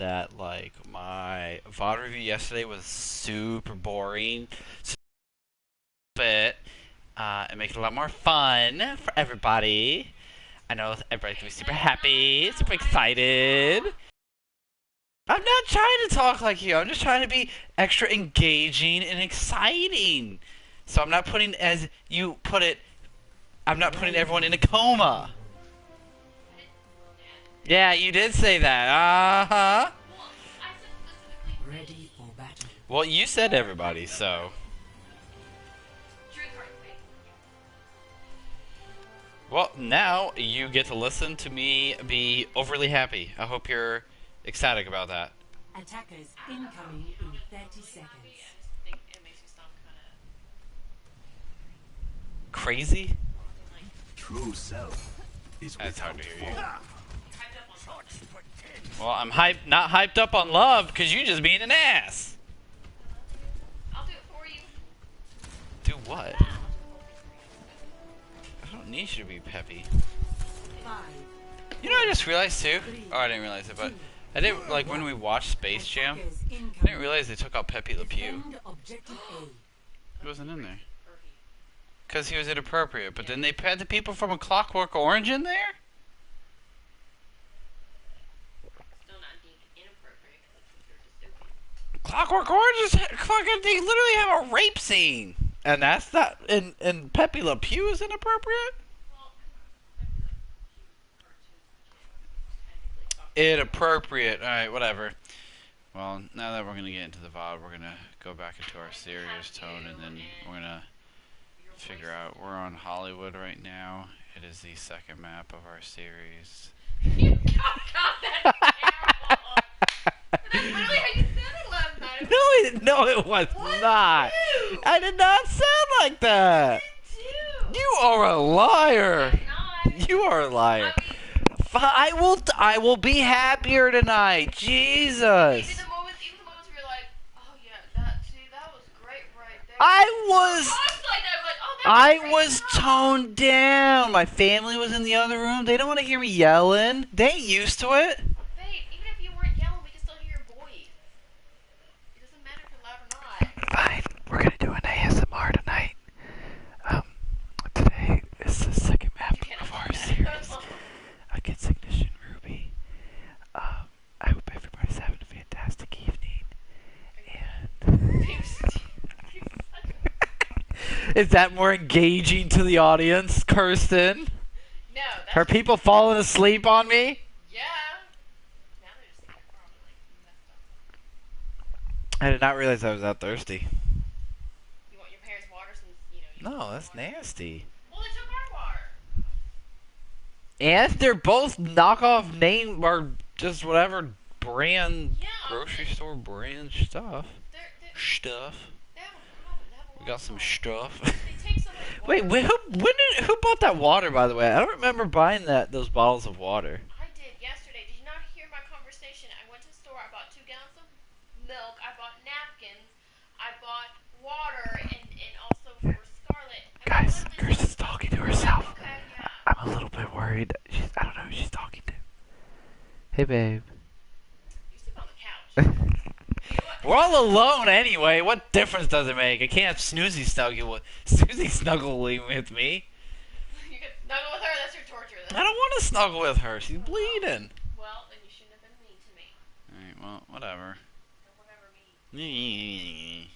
that like my VOD review yesterday was super boring, but and make it a lot more fun for everybody. I know everybody's gonna be super happy, super excited. I'm not trying to talk like you. I'm just trying to be extra engaging and exciting. So I'm not putting, as you put it, I'm not putting everyone in a coma. Yeah, you did say that. Uh-huh. Ready for battle. Well, you said everybody, so. Well, now you get to listen to me be overly happy. I hope you're ecstatic about that. Attackers incoming in 30 seconds. Crazy? True self is That's hard to hear you. without Well, I'm not hyped up on love because you just being an ass. I'll do it for you. Do what? I don't need you to be peppy. 5, You know, I just realized too. Oh, I didn't realize it, but I didn't like when we watched Space Jam. I didn't realize they took out Pepe Le Pew. Defend objective A. He wasn't in there because he was inappropriate. But then they had the people from A Clockwork Orange in there. Still not deemed inappropriate because it's Clockwork Orange is fucking. They literally have a rape scene, and that's not. And Pepe Le Pew is inappropriate. Inappropriate. All right, whatever. Well, now that we're gonna get into the VOD, we're gonna go back into our serious tone, and then we're gonna figure out. We're on Hollywood right now. It is the second map of our series. You got that terrible. But that's literally how you sounded last night. No, it was What? not. Dude. I did not sound like that. Dude. You are a liar. I'm not. You are a liar. I mean, I will be happier tonight. Jesus. even the moments where you're like, oh yeah, that was great right there. I was Like that, like, oh, that was great was job. toned down. My family was in the other room. They don't want to hear me yelling. They ain't used to it. Babe, even if you weren't yelling, we can still hear your voice. It doesn't matter if you're loud or not. Fine. We're gonna do an ASMR tonight. Today is the second map of our series against Ignition Ruby. I hope everybody's having a fantastic evening. And is that more engaging to the audience, Kirsten? No, that's Are people falling asleep on me? yeah. Now they're just thinking you're probably like messed up. I did not realize I was that thirsty. You want your parents' water since you know. No, that's nasty. Well, they took our water. And they're both knockoff name or just whatever brand, Yeah. grocery store brand stuff. They're, Stuff. they have a problem. They have a We got some water stuff. problem. They take so much water. Wait, who bought that water? By the way, I don't remember buying those bottles of water. I did yesterday. Did you not hear my conversation? I went to the store. I bought 2 gallons of milk. I bought napkins. I bought water and also for Scarlett. Guys, Kirsten's talking to herself. Okay, yeah. I'm a little bit worried. I don't know who she's talking to. Hey, babe. You sleep on the couch. We're all alone anyway. What difference does it make? I can't have Snoozy snuggling with me. You can snuggle with her. That's your torture. I don't want to snuggle with her. She's bleeding. Well, then you shouldn't have been mean to me. Alright, well, whatever. Or whatever mean.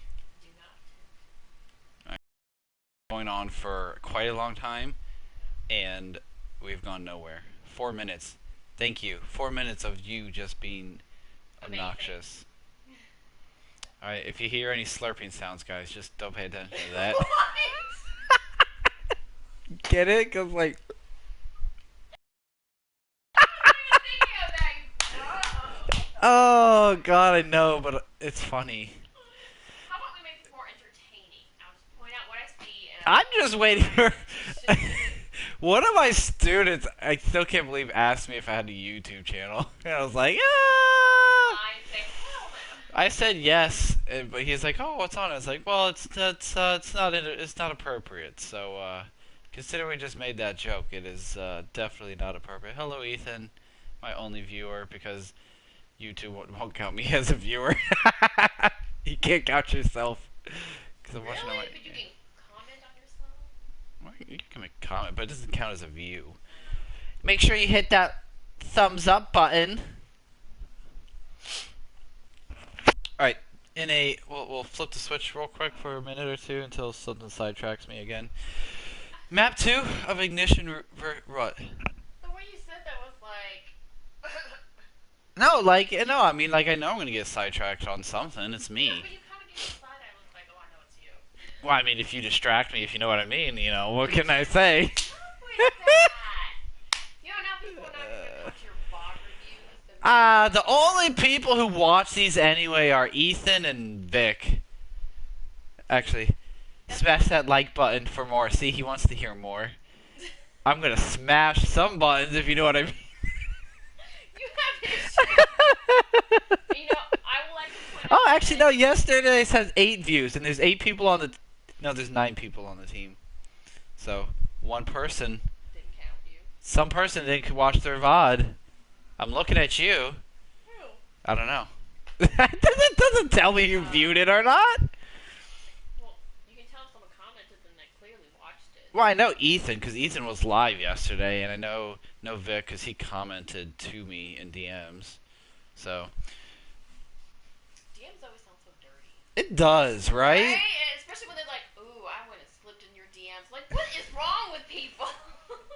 Do not. Going on for quite a long time, and we've gone nowhere. 4 minutes. Thank you. 4 minutes of you just being obnoxious. Alright, if you hear any slurping sounds, guys, just don't pay attention to that. What? Get it? Because, like... Oh, God, I know, but it's funny. How about we make this more entertaining? I'll just point out what I see and I'm just waiting for... One of my students, I still can't believe, asked me if I had a YouTube channel. And I was like, ah! I said yes, but he's like, "Oh, what's on it?" I was like, "Well, it's not appropriate." So, considering we just made that joke, it is definitely not appropriate. Hello, Ethan, my only viewer, because YouTube won't count me as a viewer. You can't count yourself. Cause I'm watching on Really? my, But you can comment on yourself? well, you can make a comment, but it doesn't count as a view. Make sure you hit that thumbs up button. Alright, we'll flip the switch real quick for a minute or two until something sidetracks me again. Map 2 of Ignition what? The way you said that was like. No, no, I mean, I know I'm gonna get sidetracked on something. It's me. Yeah, but you kind of gave me a side eye look like, oh, I know it's you. Well, I mean, if you distract me, if you know what I mean, what can I say? What's with that? You know, now people are not going to watch your VOD reviews. The only people who watch these anyway are Ethan and Vic. Actually, smash that like button for more. See, he wants to hear more. I'm gonna smash some buttons if you know what I mean. You have issues. You know, I would like to point out. Oh, actually, no. Yesterday's has 8 views, and there's 8 people on the. No, there's 9 people on the team. So one person, Didn't count you. some person didn't watch their VOD. I'm looking at you. Who? I don't know. It doesn't tell me you viewed it or not. Well, you can tell if someone commented and they clearly watched it. Well, I know Ethan because Ethan was live yesterday, and I know Vic because he commented to me in DMs. So DMs always sound so dirty. it does, right? And especially when they're like, ooh, I went and slipped in your DMs. Like, what is wrong with people?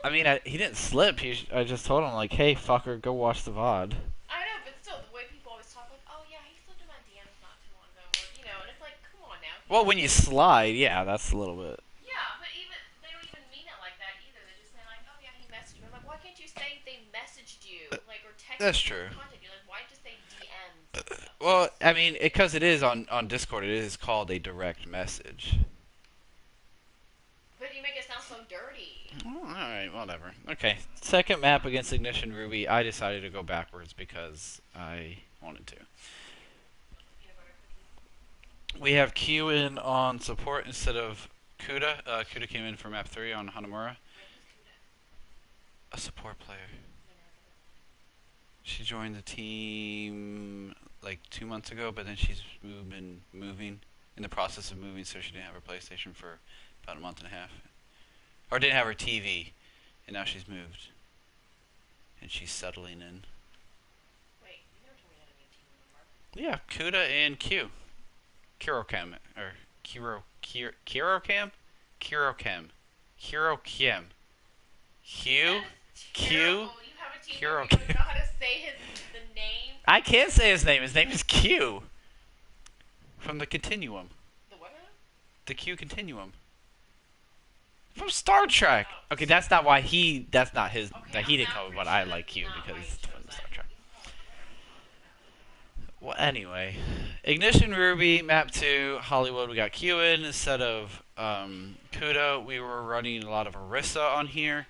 I mean, he didn't slip. I just told him like, "Hey, fucker, go watch the VOD." I know, but still, the way people always talk, like, oh yeah, he slipped in my DMs not too long ago, or, and it's like, come on now. Well, when you slide, yeah, that's a little bit. Yeah, but even they don't even mean it like that either. They just say like, oh yeah, he messaged me. I'm like, why can't you say they messaged you, like, or texted That's you true. or contact you? Like, why just say DMs? Well, I mean, because it is on Discord, it is called a direct message. But you make it sound so dirty. Oh, alright, whatever. Okay, second map against Ignition Ruby, I decided to go backwards because I wanted to. We have Q in on support instead of Kuda. Kuda came in for map 3 on Hanamura. A support player. She joined the team like 2 months ago, but then she's moving, in the process of moving, so she didn't have her PlayStation for about a month and a half. Or didn't have her TV, and now she's moved. And she's settling in. Wait, you never told me how to name team member. Yeah, Kuda and Q. Kirocam. Or Kirocam? Kirocam. Kirocam. Q? Q? You have a team Hero member, you don't know how to say the name. I can't say his name. His name is Q. From the Continuum. The what now? The Q Continuum. From Star Trek. Okay, that's not why that's not his, that he didn't come, but I like Q because it's from Star Trek. Well, anyway. Ignition Ruby, map 2, Hollywood, we got Q in instead of Kuda. We were running a lot of Orisa on here.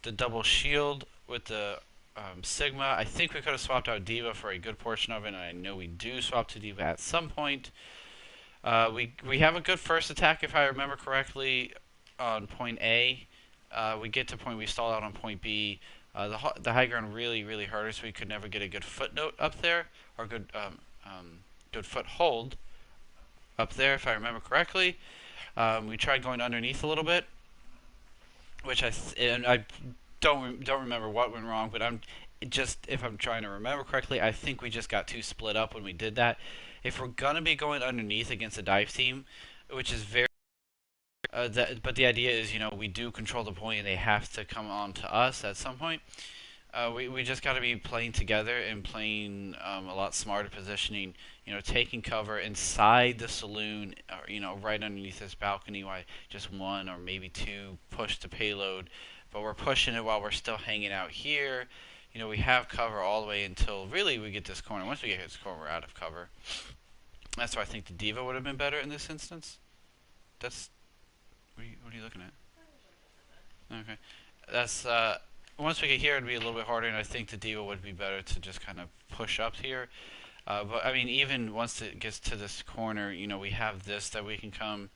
The double shield with the Sigma. I think we could have swapped out Diva for a good portion of it, and I know we do swap to Diva at some point. We have a good first attack, if I remember correctly, on point A. We get to point, we stall out on point B. The high ground really, really hurt us. We could never get a good footnote up there, or good foothold up there, if I remember correctly. We tried going underneath a little bit, which I don't remember what went wrong, but if I'm trying to remember correctly, I think we just got too split up when we did that. If we're gonna be going underneath against a dive team, which is very but the idea is, we do control the point and they have to come on to us at some point. We just got to be playing together and playing a lot smarter positioning, taking cover inside the saloon, or, right underneath this balcony while just 1 or maybe 2 push the payload. But we're pushing it while we're still hanging out here. We have cover all the way until really we get this corner. Once we get this corner, we're out of cover. That's why I think the Diva would have been better in this instance. What are you looking at? Okay. That's, once we get here, it'd be a little bit harder, and I think the Diva would be better to just kind of push up here. But, I mean, even once it gets to this corner, we have this that we can come.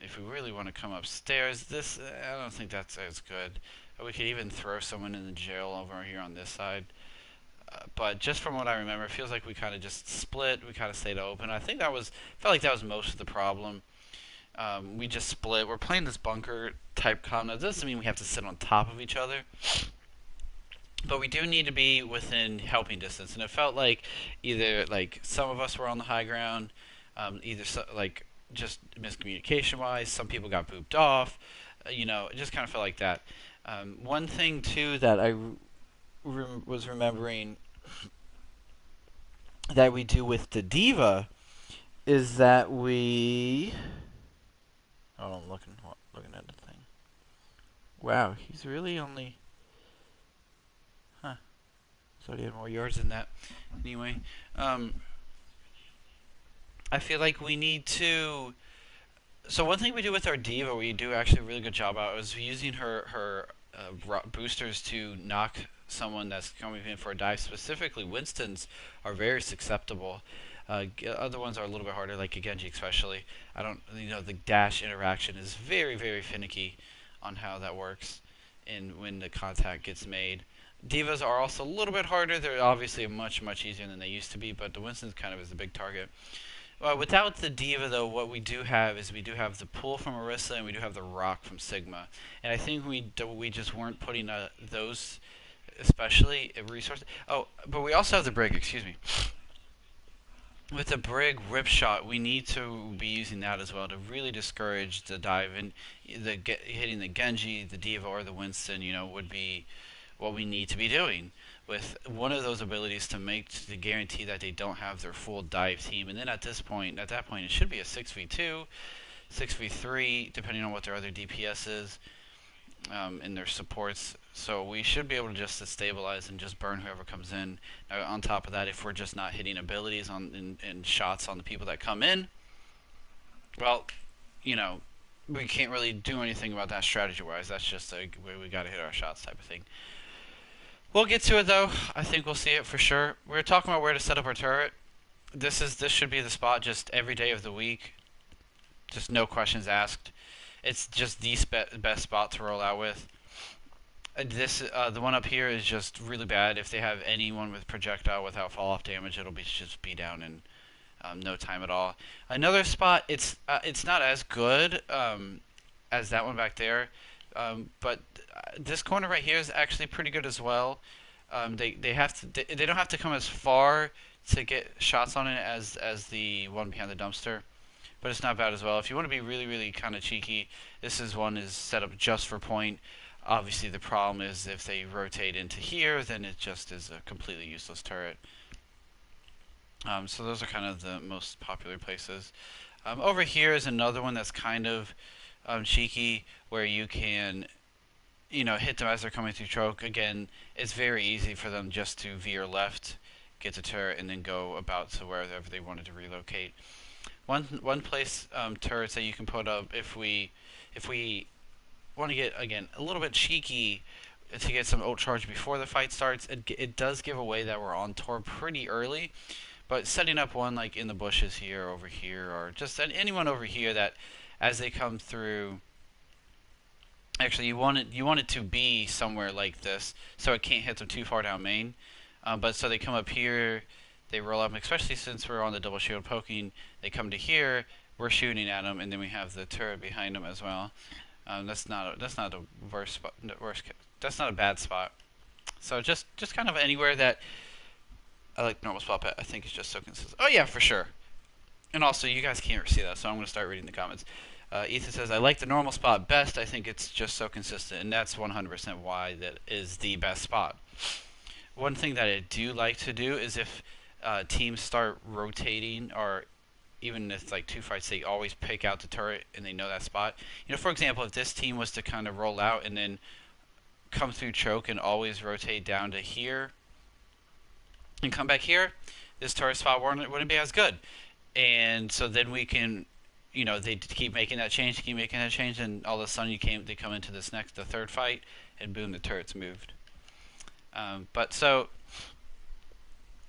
If we really want to come upstairs, I don't think that's as good. We could even throw someone in the jail over here on this side. But just from what I remember, it feels like we kind of just split. We kind of stayed open. I think that was felt like that was most of the problem. We just split. We're playing this bunker type comp. Now, it doesn't mean we have to sit on top of each other, but we do need to be within helping distance. And it felt like either like some of us were on the high ground, either like just miscommunication wise, some people got booped off. It just kind of felt like that. One thing too that I was remembering that we do with the diva is that we. Oh, I'm looking at the thing. Wow, he's really only. Huh. Thought he had more yards than that. Anyway, I feel like we need to. So one thing we do with our diva, we do actually a really good job out, is using her boosters to knock someone that's coming in for a dive. Specifically, Winston's are very susceptible. Other ones are a little bit harder, like a Genji especially. I don't, the dash interaction is very, very finicky on how that works and when the contact gets made. Divas are also a little bit harder. They're obviously much, much easier than they used to be, but the Winston's kind of is the big target. Without the diva, though, what we do have is we do have the pull from Orisa and we do have the rock from Sigma. And I think we just weren't putting those, especially resources. Oh, but we also have the brig. Excuse me. With the brig rip shot, we need to be using that as well to really discourage the dive. And hitting the Genji, the diva, or the Winston, would be what we need to be doing with one of those abilities to guarantee that they don't have their full dive team. And then at that point, it should be a 6v2, 6v3, depending on what their other DPS is, and their supports. So we should be able to just to stabilize and just burn whoever comes in. Now, on top of that, if we're just not hitting abilities and shots on the people that come in, well, we can't really do anything about that strategy-wise. That's just a way we got to hit our shots type of thing. We'll get to it though. I think we'll see it for sure. We were talking about where to set up our turret. This should be the spot just every day of the week. Just no questions asked. It's just the best spot to roll out with. The one up here is just really bad. If they have anyone with projectile without fall off damage, it'll just be down in no time at all. Another spot, it's not as good as that one back there. But this corner right here is actually pretty good as well. They don't have to come as far to get shots on it as the one behind the dumpster, but it's not bad as well. If you want to be really, really kind of cheeky, this is set up just for point. Obviously, the problem is if they rotate into here, then it just is a completely useless turret. So those are kind of the most popular places. Over here is another one that's kind of cheeky, where you can, hit them as they're coming through choke. Again, it's very easy for them just to veer left, get the turret, and then go about to wherever they wanted to relocate. One place turrets that you can put up if we want to get, again, a little bit cheeky to get some ult charge before the fight starts. It does give away that we're on tour pretty early, but setting up one like in the bushes here, over here, or just anyone over here that as they come through, actually you want it to be somewhere like this so it can't hit them too far down main. But so they come up here, they roll up, especially since we're on the double shield poking, they come to here, we're shooting at them, and then we have the turret behind them as well. That's not a worst spot. That's not a bad spot. So just kind of anywhere that I like normal spot, but I think it's just so consistent. Oh yeah, for sure. And also, you guys can't see that, so I'm going to start reading the comments. Ethan says, I like the normal spot best. I think it's just so consistent, and that's 100% why that is the best spot. One thing that I do like to do is if teams start rotating, or even if like two fights, they always pick out the turret and they know that spot. For example, if this team was to kind of roll out and then come through choke and always rotate down to here and come back here, this turret spot wouldn't be as good. And so then we can, they keep making that change, and all of a sudden they come into the third fight, and boom, the turret's moved. But so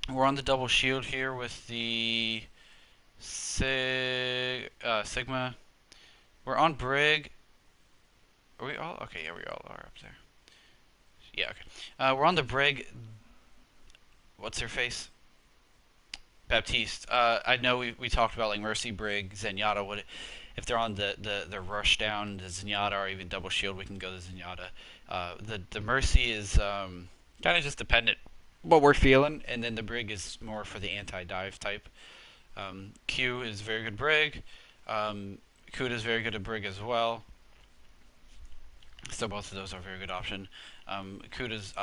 we're on the double shield here with the Sigma. We're on brig. Are we all? Okay, yeah, we all are up there. Yeah, okay. We're on the brig. what's her face? Baptiste. I know we talked about like Mercy, Brig, Zenyatta. What if they're on the rush down to Zenyatta or even double shield? We can go to Zenyatta. The Mercy is kind of just dependent what we're feeling, and then the Brig is more for the anti-dive type. Q is very good Brig. Kuda is very good at Brig as well. So both of those are a very good option. Kuda's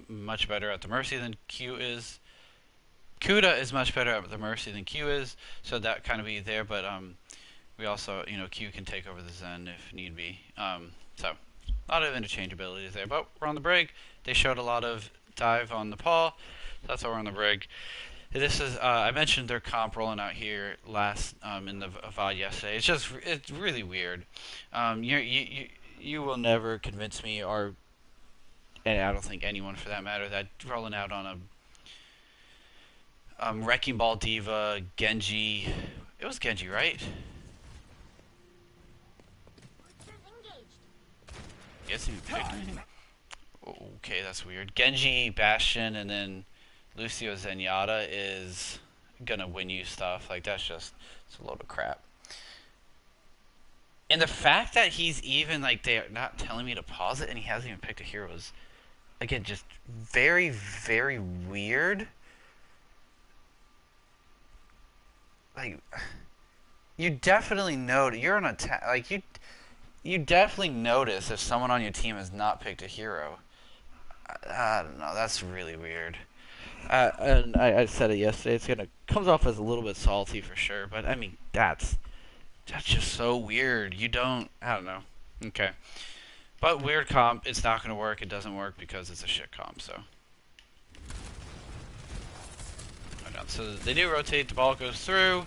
much better at the Mercy than Q is. Kuda is much better at the Mercy than Q is, so that kind of be there. But we also, Q can take over the Zen if need be. So a lot of interchangeability there. But we're on the Brig. They showed a lot of dive on the paw. So that's why we're on the Brig. This is I mentioned their comp rolling out here last in the VOD yesterday. It's really weird. You will never convince me, or and I don't think anyone for that matter, that rolling out on a Wrecking Ball Diva, Genji. It was Genji, right? Yes, you picked anything. Okay, that's weird. Genji, Bastion, and then Lucio Zenyatta is gonna win you stuff. Like, it's a load of crap. And the fact that he's even, like, they're not telling me to pause it and he hasn't even picked a hero is, again, just very, very weird. Like, you definitely know you're on a like, you definitely notice if someone on your team has not picked a hero. I don't know, that's really weird. And I said it yesterday. Comes off as a little bit salty for sure, but I mean that's just so weird. I don't know. Okay, but weird comp. It's not gonna work. It doesn't work because it's a shit comp. So, so they do rotate. The ball goes through.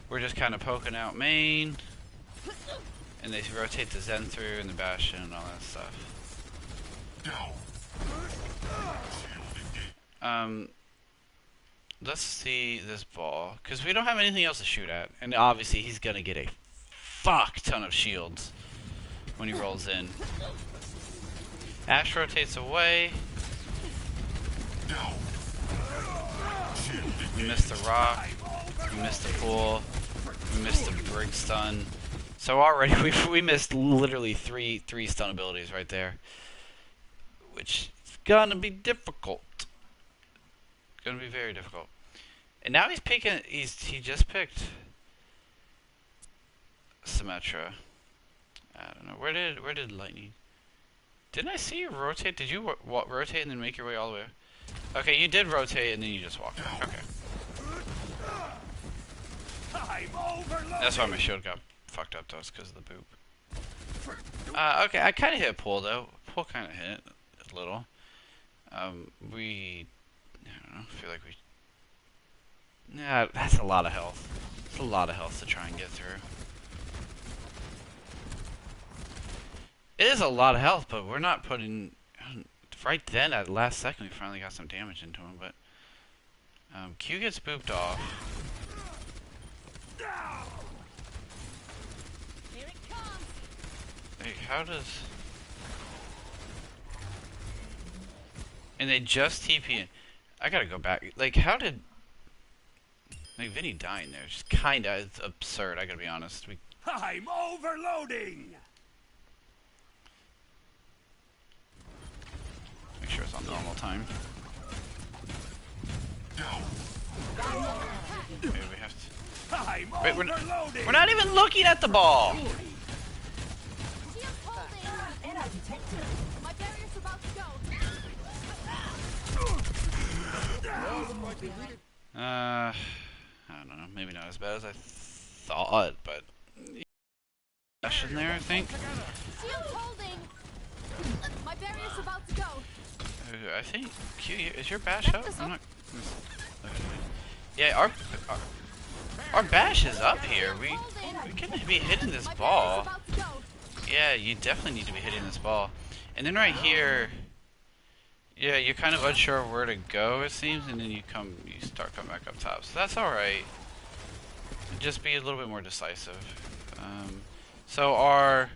We're just kind of poking out main, and they rotate the Zen through and the Bastion and all that stuff. Let's see this ball, because we don't have anything else to shoot at, and obviously he's gonna get a fuck ton of shields when he rolls in. Ashe rotates away. We missed the rock. We missed the pool. We missed the Brig stun. So already we missed literally three stun abilities right there, which is gonna be difficult. Gonna be very difficult. And now he's picking. He just picked Symmetra. I don't know. Where did Lightning? Didn't I see you rotate? Did you rotate and then make your way all the way? Okay, you did rotate and then you just walked. Okay. That's why my shield got fucked up though. It's because of the boop. Okay, I kind of hit Pool though. Pool kind of hit a little. I don't know. Feel like we. Yeah, that's a lot of health. It's a lot of health to try and get through. It is a lot of health, but we're not putting. Right then, at the last second, we finally got some damage into him, but Q gets booped off. Here it comes. Like, how does? And they just TP in. I gotta go back. Like, how did? Like, Vinny dying there? Just kinda. It's absurd. I gotta be honest. I'm overloading. Make sure it's on normal time. Okay, we have to. Wait, we're not even looking at the ball. Shield's holding. My barrier's about to go. I don't know. Maybe not as bad as I thought, but Bash in there, I think. Shield's holding. My barrier's about to go. I think Q is your Bash up? I'm not. Yeah, our Bash is up here. We can be hitting this ball. Yeah, you definitely need to be hitting this ball. And then right here, yeah, you're kind of unsure of where to go, it seems, and then you start coming back up top. So that's all right. Just be a little bit more decisive. So our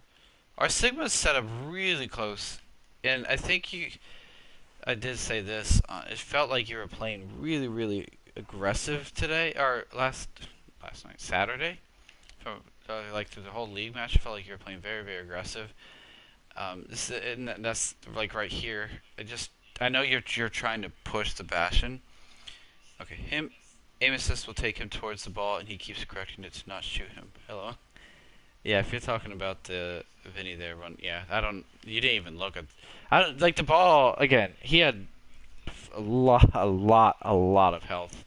Sigma's set up really close, and I think I did say this. It felt like you were playing really, really aggressive today, or last night, Saturday. So, like through the whole league match, it felt like you were playing very, very aggressive. And that's like right here. I know you're trying to push the Bastion. Okay, aim assist will take him towards the ball, and he keeps correcting it to not shoot him. Hello. Yeah, if you're talking about the Vinny there, yeah, you didn't even look at, I don't, like the ball, again, he had a lot of health.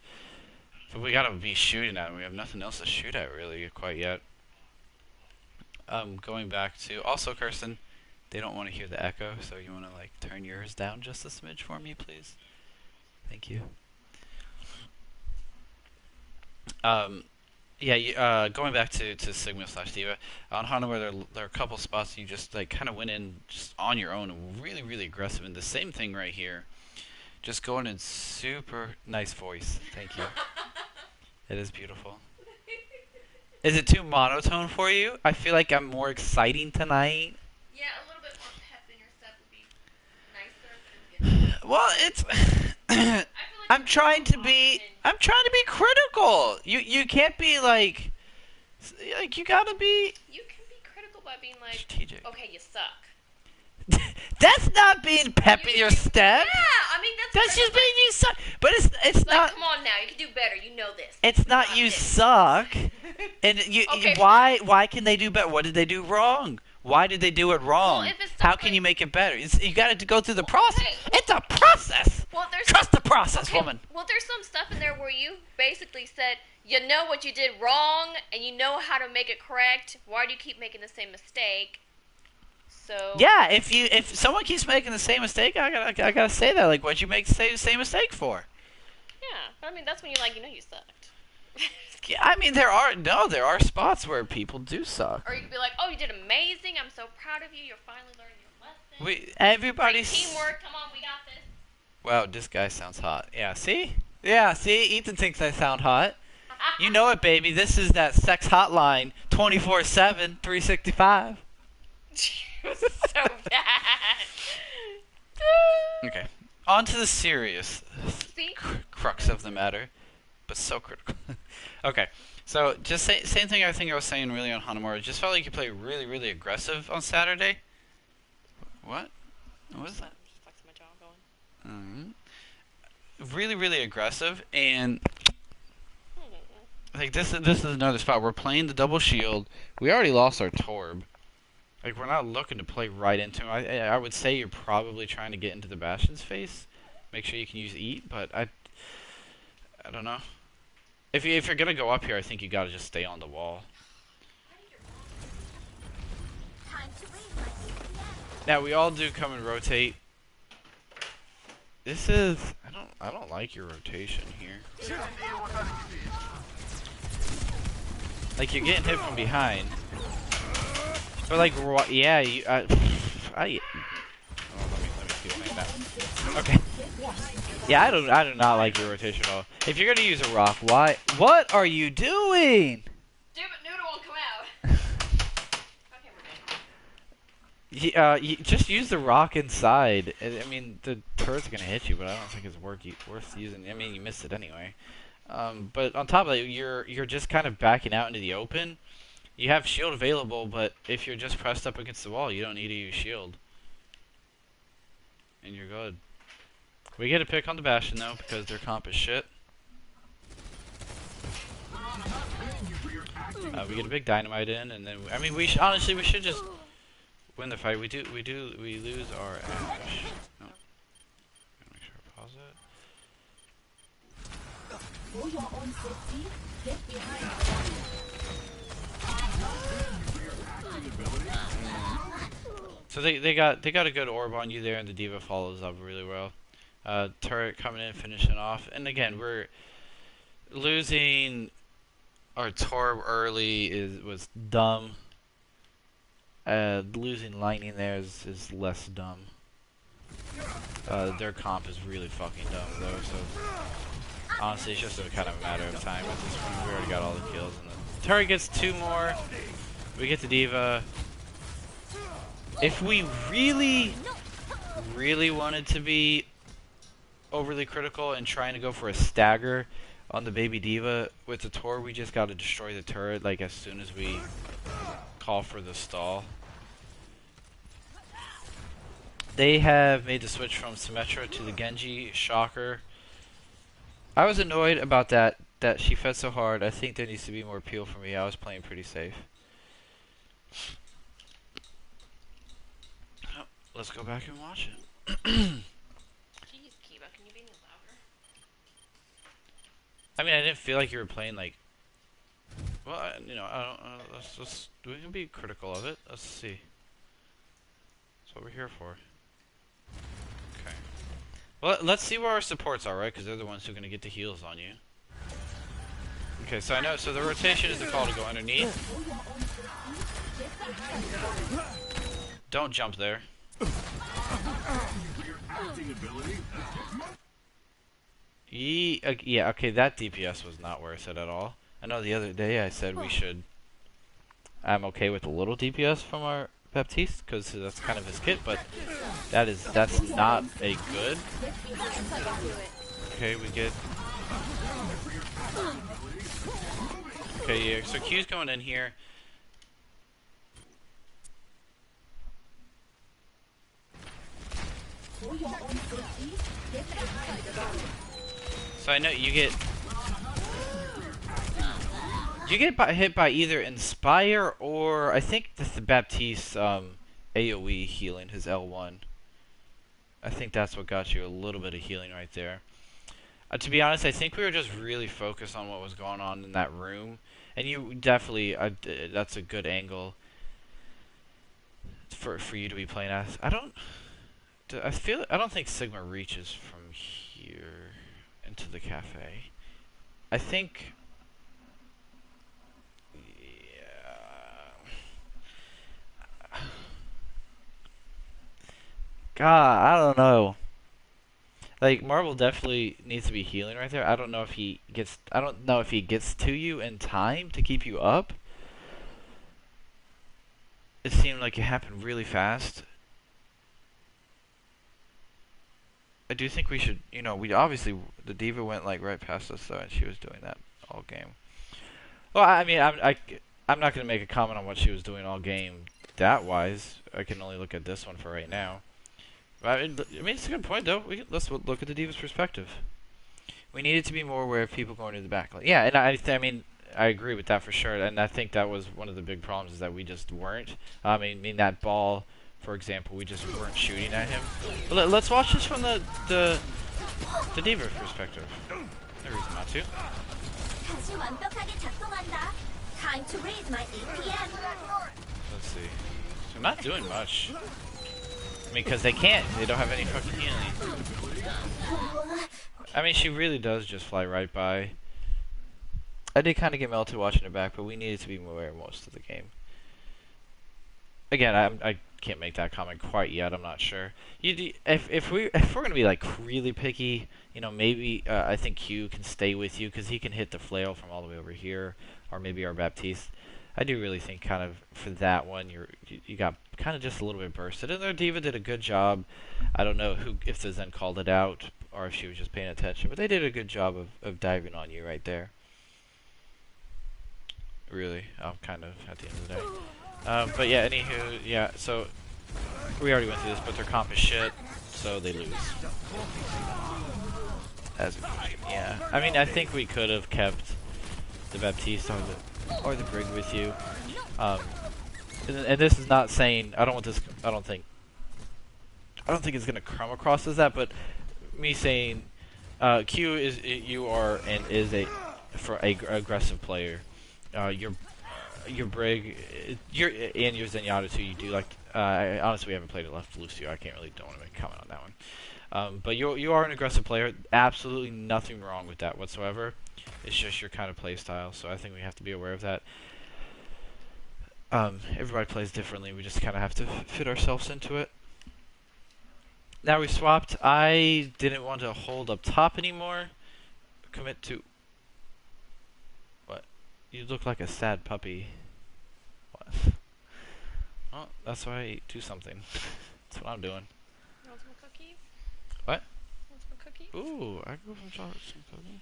So we gotta be shooting at him, we have nothing else to shoot at really quite yet. Going back to, also Kirsten, they don't want to hear the echo, so you want to like turn yours down just a smidge for me, please? Thank you. Yeah, going back to Sigma / Diva, on Hanwha there are a couple spots you just like kind of went in just on your own and really, really aggressive. And the same thing right here, just going in super nice voice. Thank you. It is beautiful. Is it too monotone for you? I feel like I'm more exciting tonight. Yeah, a little bit more pep in your step would be nicer. Well, it's. I'm trying to be critical. You can't be like you gotta be. You can be critical by being like, strategic. Okay, you suck. That's not being pep in your step. Yeah, I mean That's just being you suck. But it's like, not. Come on now, you can do better. You know this. It's not you suck. And Okay. why can they do better? What did they do wrong? Why did they do it wrong? Well, if it's How stuff can like- you make it better? You got to go through the process. okay. It's a process. Well, there's Trust the process, okay, woman. Well, there's some stuff in there where you basically said you know what you did wrong and you know how to make it correct. Why do you keep making the same mistake? So Yeah, if someone keeps making the same mistake, I gotta say that. Like, what'd you make the same mistake for? yeah, but I mean that's when you're like, you know, you sucked. Yeah, I mean there are spots where people do suck. Or you could be like, oh, you did amazing. I'm so proud of you. You're finally learning your lesson. Everybody's Great teamwork. Come on, we got this. Wow, this guy sounds hot. Yeah, see? Yeah, see? Ethan thinks I sound hot. You know it, baby. This is that sex hotline 24/7, 365. So bad. Okay. On to the serious See? crux of the matter, but so critical. Okay. So, just same thing I think I was saying really on Hanamura. It just felt like you played really, really aggressive on Saturday. What? What was that? Just flexing my jaw going. Really, really aggressive, and like this is another spot. We're playing the double shield. We already lost our Torb. Like, we're not looking to play right into him. I would say you're probably trying to get into the Bastion's face. Make sure you can use Eat, but I don't know. If you're gonna go up here, I think you gotta just stay on the wall. Now we all do come and rotate. This is I don't like your rotation here. Like, you're getting hit from behind. But like, yeah, oh, let me keep saying that. Okay. Yeah, I do not like your rotation at all. If you're gonna use a rock, what are you doing? Stupid noodle won't come out. Okay, we're good. You just use the rock inside. I mean, the turret's gonna hit you, but I don't think it's worth using. I mean, you missed it anyway. But on top of that, you're just kind of backing out into the open. You have shield available, but if you're just pressed up against the wall, you don't need to use shield. And you're good. We get a pick on the Bastion, though, because their comp is shit. We get a big dynamite in, and then, I mean, honestly, we should just win the fight. We lose our Ash. No. Gotta make sure I pause it. For your own safety, get behind. So they got a good orb on you there, and the D.Va follows up really well. Turret coming in, finishing off, and again we're losing our Torb early was dumb. Losing Lightning there is less dumb. Their comp is really fucking dumb though. So honestly, it's just a kind of a matter of time at this point. We already got all the kills, and the turret gets 2 more. We get the D.Va. If we really wanted to be overly critical and trying to go for a stagger on the baby diva with the Tor. We just got to destroy the turret like as soon as we call for the stall. They have made the switch from Symmetra to the Genji. Shocker. I was annoyed about that she fed so hard. I think there needs to be more peel for me. I was playing pretty safe. Oh, let's go back and watch it. Jeez, Kiba, can you be any louder? I mean, I didn't feel like you were playing like. Well, you know, I don't. We can be critical of it. Let's see. That's what we're here for. Okay. Well, let's see where our supports are, right? Because they're the ones who are going to get the heals on you. Okay, so I know. So the rotation is the call to go underneath. Don't jump there. Yeah, okay, that DPS was not worth it at all. I know the other day I said we should... I'm okay with a little DPS from our Baptiste, because that's kind of his kit, but that's not a good... Okay, we get... Okay, yeah, so Q's going in here. So I know you get hit by either Inspire or I think the Baptiste AoE healing, his L1. I think that's what got you a little bit of healing right there. To be honest, I think we were just really focused on what was going on in that room, and you definitely that's a good angle for you to be playing as. I don't think Sigma reaches from here into the cafe. I think... Yeah... God, I don't know. Like, Marble definitely needs to be healing right there. I don't know if he gets to you in time to keep you up. It seemed like it happened really fast. I do think we should, you know, we obviously, the diva went like right past us though, and she was doing that all game. Well, I mean, I'm not going to make a comment on what she was doing all game that wise. I can only look at this one for right now. But, I mean, it's a good point though. Let's look at the diva's perspective. We needed to be more aware of people going to the back line. Yeah, and I mean, I agree with that for sure. And I think that was one of the big problems is that we just weren't. I mean that ball. For example, we just weren't shooting at him. Let's watch this from the diva perspective. No reason not to. Let's see. So I'm not doing much. I mean, because they can't. They don't have any fucking healing. I mean, she really does just fly right by. I did kind of get melted watching her back, but we needed to be more aware most of the game. Again, I can't make that comment quite yet. I'm not sure. If we're gonna be like really picky, you know, maybe I think Q can stay with you because he can hit the flail from all the way over here, or maybe our Baptiste. I do really think kind of for that one you got kind of just a little bit bursted, and their diva did a good job. I don't know if the Zen called it out or if she was just paying attention, but they did a good job of diving on you right there. Really, kind of at the end of the day. But yeah, anywho, yeah, so we already went through this, but their comp is shit, so they lose. As yeah, I mean, I think we could have kept the Baptiste or the Brig with you. And this is not saying I don't think it's gonna come across as that, but me saying Q is a aggressive player. Your Brig, and your Zenyatta too. You do like. Honestly, we haven't played it left Lucio. I don't want to make a comment on that one. But you are an aggressive player. Absolutely nothing wrong with that whatsoever. It's just your kind of play style. So I think we have to be aware of that. Everybody plays differently. We just kind of have to fit ourselves into it. Now we swapped. I didn't want to hold up top anymore. Commit to. What? You look like a sad puppy. What? Well, that's why I do something. That's what I'm doing. You want some cookies? What? Want some cookies? cookie? Ooh, I go from chocolate chip cookie.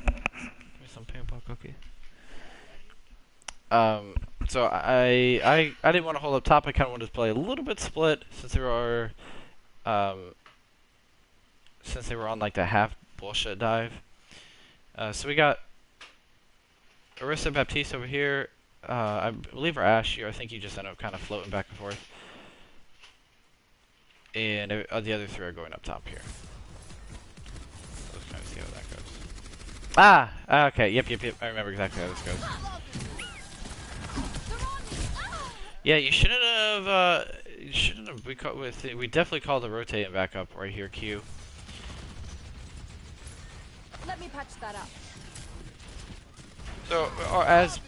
Give me some paintball cookie. So I didn't want to hold up top. I kind of wanted to play a little bit split since um, they were on like the half bullshit dive. So we got Arista Baptiste over here. I believe our Ash. I think you just end up kind of floating back and forth. And the other three are going up top here. Let's kind of see how that goes. Ah! Okay, yep. I remember exactly how this goes. Yeah, you shouldn't have, we definitely called the rotate and back up right here, Q. Let me patch that up. So, or as...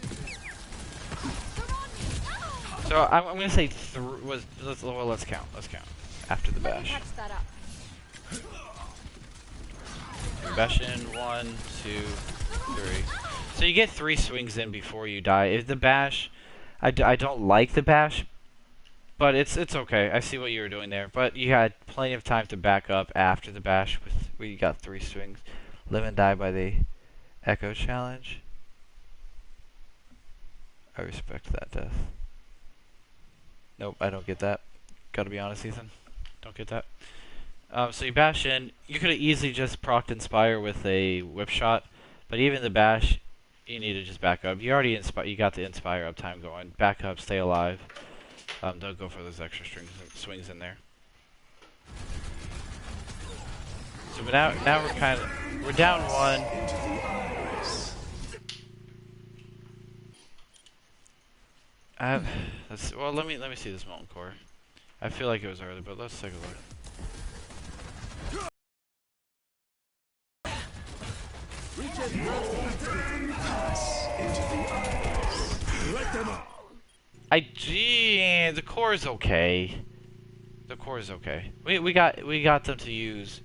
So, I'm gonna say let's count. After the Let me bash. patch that up. Bash in, 1, 2, 3. So you get 3 swings in before you die. If the bash... I don't like the bash, but it's okay. I see what you were doing there. But you had plenty of time to back up after the bash where you got 3 swings. Live and die by the Echo Challenge. I respect that death. Nope, I don't get that. Gotta be honest, Ethan. Don't get that. So you bash in. You could have easily just procced Inspire with a whip shot, but even the bash, you need to just back up. You already you got the Inspire uptime going. Back up, stay alive. Don't go for those extra swings in there. So but now we're down 1. Well, let me see this Molten Core. I feel like it was early, but let's take a look. The core is okay. The core is okay. We got them to use.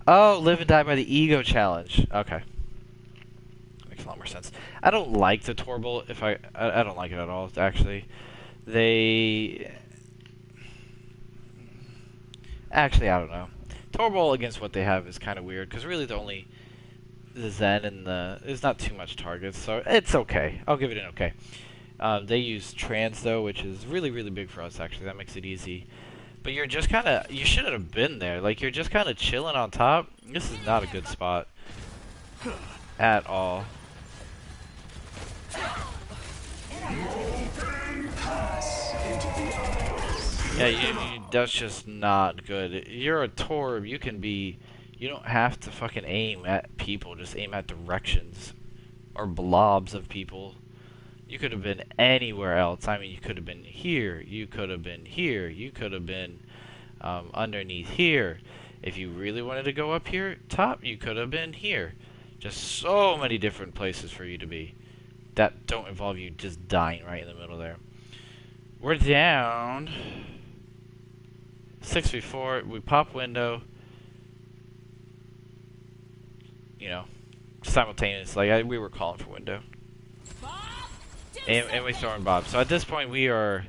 Oh, live and die by the ego challenge. Okay, makes a lot more sense. I don't like the Torble. I don't like it at all. Actually, actually I don't know. Torble against what they have is kind of weird because really the Zen and there's not too much targets, so it's okay. I'll give it an okay. They use trans though, which is really big for us actually. That makes it easy. But you're just you shouldn't have been there. Like you're just kind of chilling on top. This is not a good spot at all. Yeah, that's just not good. You're a Torb. You don't have to fucking aim at people. Just aim at directions or blobs of people. You could have been anywhere else. I mean, you could have been here. You could have been here. You could have been underneath here. If you really wanted to go up here top, you could have been here. Just so many different places for you to be that don't involve you just dying right in the middle there. We're down 6v4. We pop window. You know, simultaneous. Like we were calling for window. And we throwing Bob. So at this point we are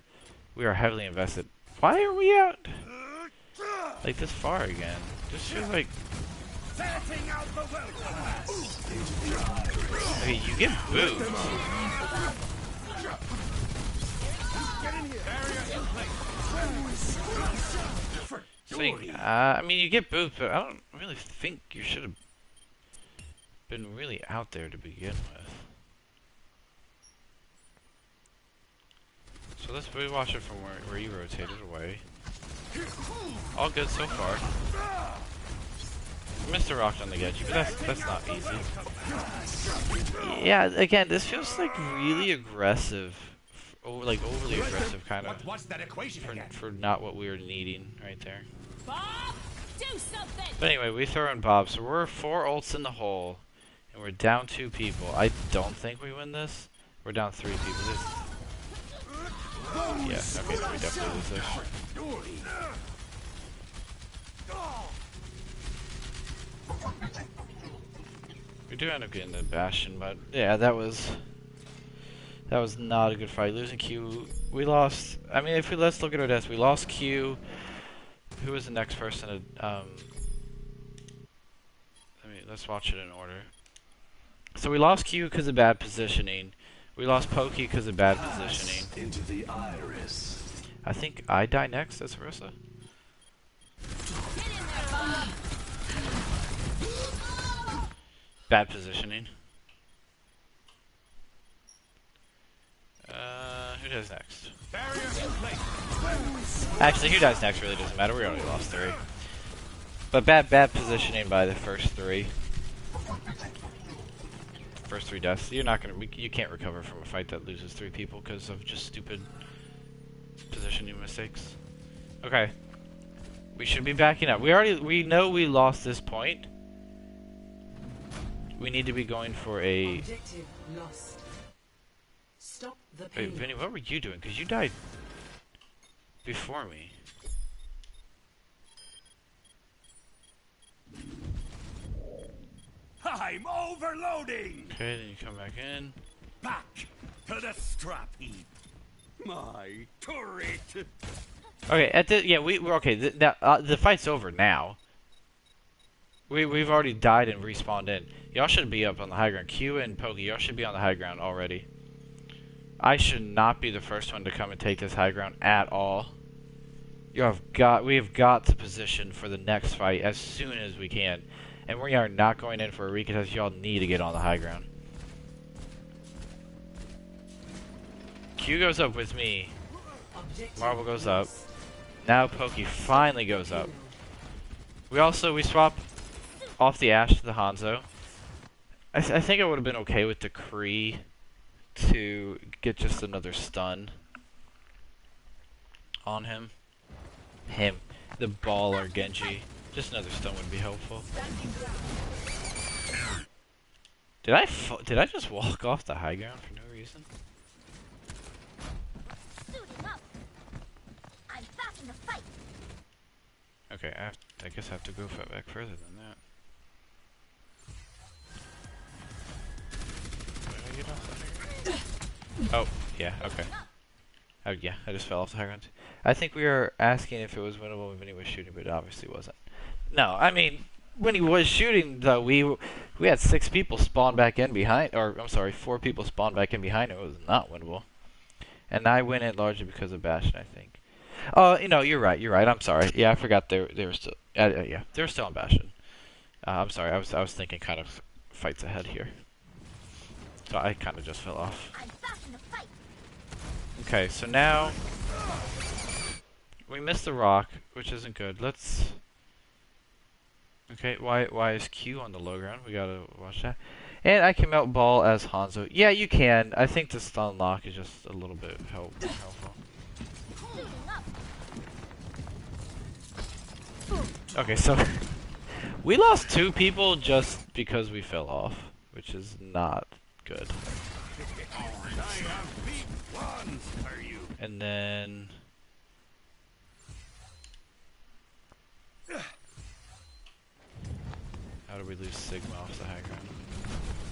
heavily invested. Why are we out like this far again? Just feels like okay, you get booed. I mean you get booed, but I don't really think you should have been really out there to begin with. So let's watch it from where you rotated away. All good so far. Mr. Rocked on the edge, but that's not easy. Yeah, again, this feels like really aggressive, like overly aggressive, kind of. What's that equation for not what we were needing right there. Bob, do something. But anyway, we throw in Bob, so we're 4 ults in the hole, and we're down 2 people. I don't think we win this. We're down 3 people. Yeah, okay, no, we definitely lose this. We do end up getting the Bastion, but yeah, that was not a good fight. Losing Q, we lost. I mean, let's look at our deaths. We lost Q. who was the next person to let's watch it in order. So we lost Q because of bad positioning. We lost Pokey because of bad positioning. Into the iris. I think I die next. That's Marissa. Bad positioning. Who does next? Actually, who dies next really doesn't matter. We already lost 3. But bad positioning by the first 3. First 3 deaths. You're not gonna. You can't recover from a fight that loses 3 people because of just stupid positioning mistakes. Okay. We should be backing up. We know we lost this point. We need to be going for a. Objective lost. Stop the Wait, pain. Vinny, what were you doing? Because you died before me. I'm overloading. Okay, then you come back in. Back to the strap heap. My turret. Okay, we're okay. The fight's over now. We've already died and respawned in. Y'all should be up on the high ground. Q and Pokey, y'all should be on the high ground already. I should not be the first one to come and take this high ground at all. We have got to position for the next fight as soon as we can. And we are not going in for a recontest. Y'all need to get on the high ground. Q goes up with me. Objective Marble goes up. lost. Now Pokey finally goes up. We swap off the Ash to the Hanzo. I think I would have been okay with the Kree to get just another stun on him. The baller Genji. Just another stun would be helpful. Did I just walk off the high ground for no reason? Suiting up. I'm back in the fight. Okay, I guess I have to go back further than that. Did I get off the high ground? Oh, yeah, okay. Oh, yeah, I just fell off the high ground. I think we were asking if it was winnable when he was shooting, but it obviously wasn't. No, I mean, when he was shooting, though, we had 6 people spawn back in behind, or I'm sorry, 4 people spawn back in behind him. It was not winnable. And I win it largely because of Bastion, I think. Oh, you're right. I'm sorry. Yeah, I forgot they were still. Yeah, they were still on Bastion. I'm sorry. I was thinking kind of fights ahead here. So I kind of just fell off. I'm back in the fight. Okay, so now we missed the rock, which isn't good. Let's. Okay, why is Q on the low ground? We gotta watch that. And I can melt ball as Hanzo. Yeah, you can. I think the stun lock is just a little bit helpful. Suiting up. Okay, so we lost 2 people just because we fell off, which is not good. I have big plans for you. And then how do we lose Sigma off the high ground?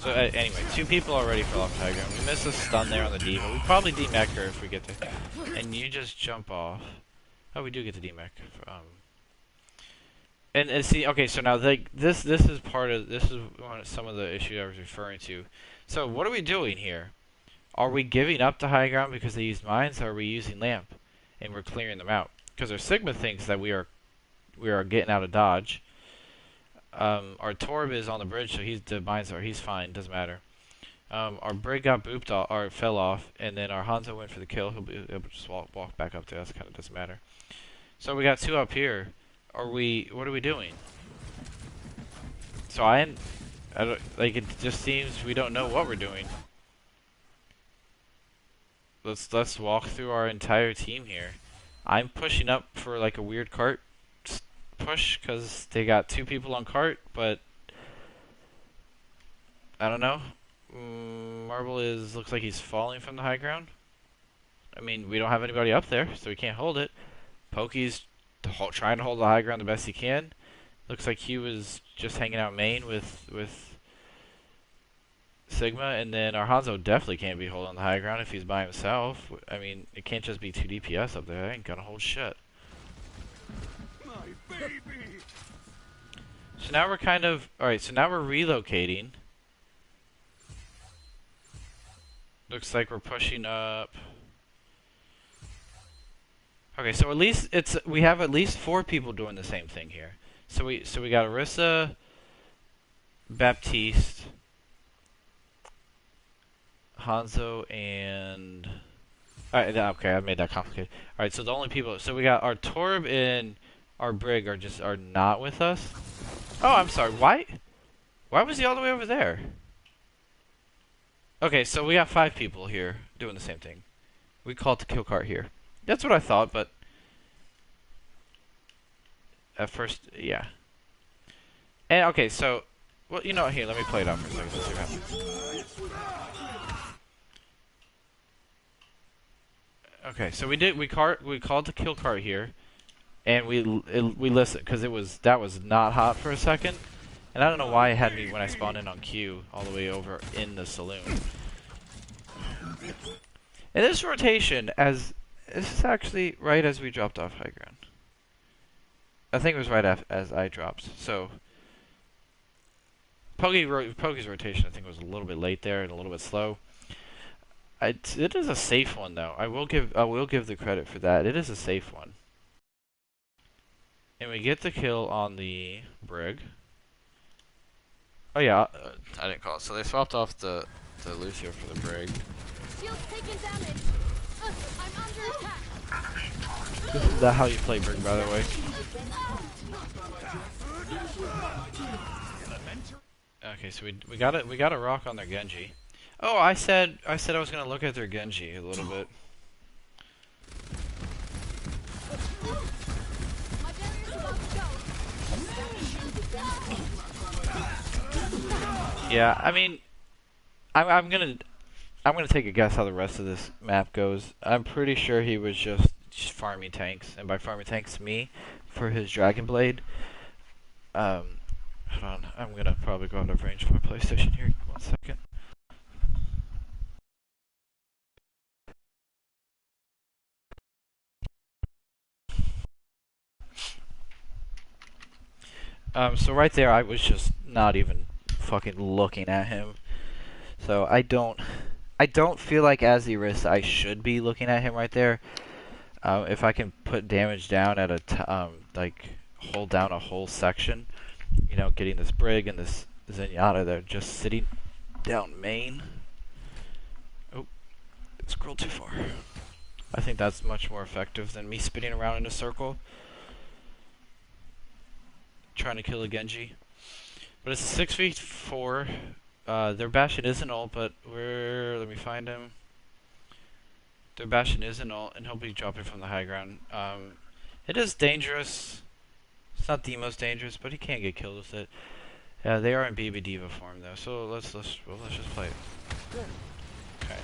So anyway, 2 people already fell off the high ground. We missed a stun there on the D.Va. We probably D-Mech her if we get there. And you just jump off. Oh, we do get the D-Mech. And see, okay, so now this is some of the issue I was referring to. So what are we doing here? Are we giving up the high ground because they used mines, or are we using lamp and we're clearing them out? Because our Sigma thinks that we are getting out of dodge. Our Torb is on the bridge, so the mines he's fine, doesn't matter. Our Brig got booped off, or fell off, and then our Hanzo went for the kill. He'll be able to just walk back up there. That kind of doesn't matter. So we got 2 up here. What are we doing? So I don't, like, it just seems we don't know what we're doing. Let's walk through our entire team here. I'm pushing up for like a weird cart push because they got 2 people on cart, but I don't know. Marble looks like he's falling from the high ground. I mean, we don't have anybody up there, so we can't hold it. Pokey's trying to hold the high ground the best he can. Looks like he was just hanging out main with Sigma, and then our Hanzo definitely can't be holding the high ground if he's by himself. I mean, it can't just be 2 DPS up there. That ain't gonna hold shit. My baby. So now we're kind of... Alright, so now we're relocating. Looks like we're pushing up. Okay, so at least we have at least 4 people doing the same thing here. So we got Arissa, Baptiste, Hanzo, and... Alright, okay, I made that complicated. Alright, so the only people... So we got our Torb and our Brig are not with us. Oh, I'm sorry, why was he all the way over there? Okay, so we got 5 people here doing the same thing. We call it the kill cart here. That's what I thought, but... At first, yeah. And, okay, so... Well, you know what, here, let me play it out for a second. Let's see what happens. Okay, so we called the kill cart here, and we listened because that was not hot for a second, and I don't know why it had me when I spawned in on Q all the way over in the saloon. And this rotation, this is actually right as we dropped off high ground. I think it was right as I dropped. So Poggy's rotation I think was a little bit late there and a little bit slow. It is a safe one though. I will give the credit for that. It is a safe one. And we get the kill on the Brig. Oh yeah, I didn't call it. So they swapped off the Lucio for the Brig. Shield's taking damage. I'm under attack. This is not how you play Brig, by the way. Okay, so we got a rock on their Genji. Oh, I said I was gonna look at their Genji a little bit. My barrier's about to go. Yeah, I mean, I'm gonna take a guess how the rest of this map goes. I'm pretty sure he was just farming tanks, and by farming tanks, me, for his Dragon Blade. Hold on, I'm gonna probably go out of range for my PlayStation here. 1 second. So right there, I was just not even fucking looking at him. So I don't feel like as the Arissa I should be looking at him right there. If I can put damage down at like hold down a whole section, you know, getting this Brig and this Zenyatta, they're just sitting down main. Oh, scrolled too far. I think that's much more effective than me spinning around in a circle trying to kill a Genji. But it's a 6v4. Their Bastion isn't ult, but let me find him. Their Bastion isn't ult, and he'll be dropping from the high ground. It is dangerous. It's not the most dangerous, but he can't get killed with it. Yeah, they are in BB Diva form though, so let's just play it. Okay.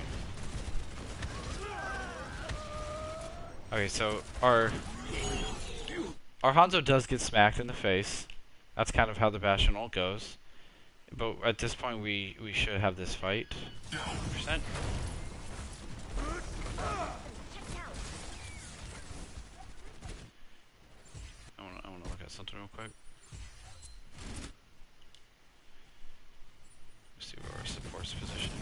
Okay, so our Hanzo does get smacked in the face. That's kind of how the Bastion ult goes. But at this point, we should have this fight. 100%. I wanna look at something real quick. Let's see where our support's position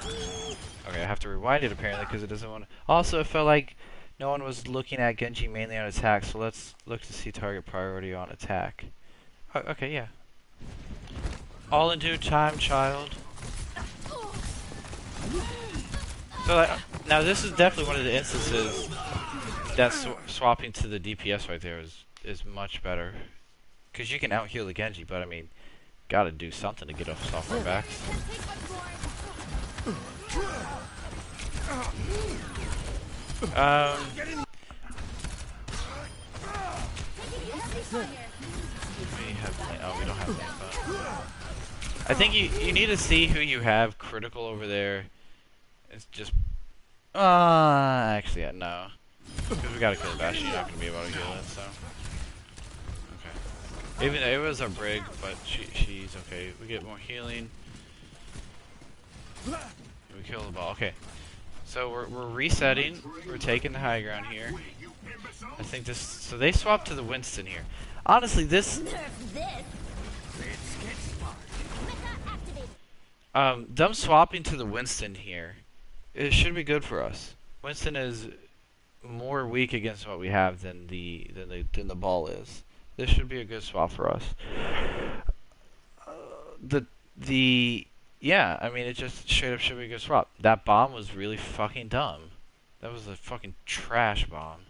was. Okay, I have to rewind it apparently because it doesn't want to. Also, it felt like no one was looking at Genji mainly on attack, so let's look to see target priority on attack. Oh, okay, yeah. All in due time, child. So now this is definitely one of the instances that swapping to the DPS right there is much better. Because you can out-heal the Genji, but I mean, gotta do something to get us off our backs. We don't have that, but I think you need to see who you have critical over there. It's just actually no, because we gotta kill the Bastion. You're not gonna be able to kill it, so okay. Even it was our Brig, but she's okay. We get more healing. We kill the ball. Okay, so we're resetting. We're taking the high ground here. I think this. So they swapped to the Winston here. Honestly, this. Them swapping to the Winston here, it should be good for us. Winston is more weak against what we have than the ball is. This should be a good swap for us. Yeah, I mean it just straight up should be a good swap. That bomb was really fucking dumb. That was a fucking trash bomb.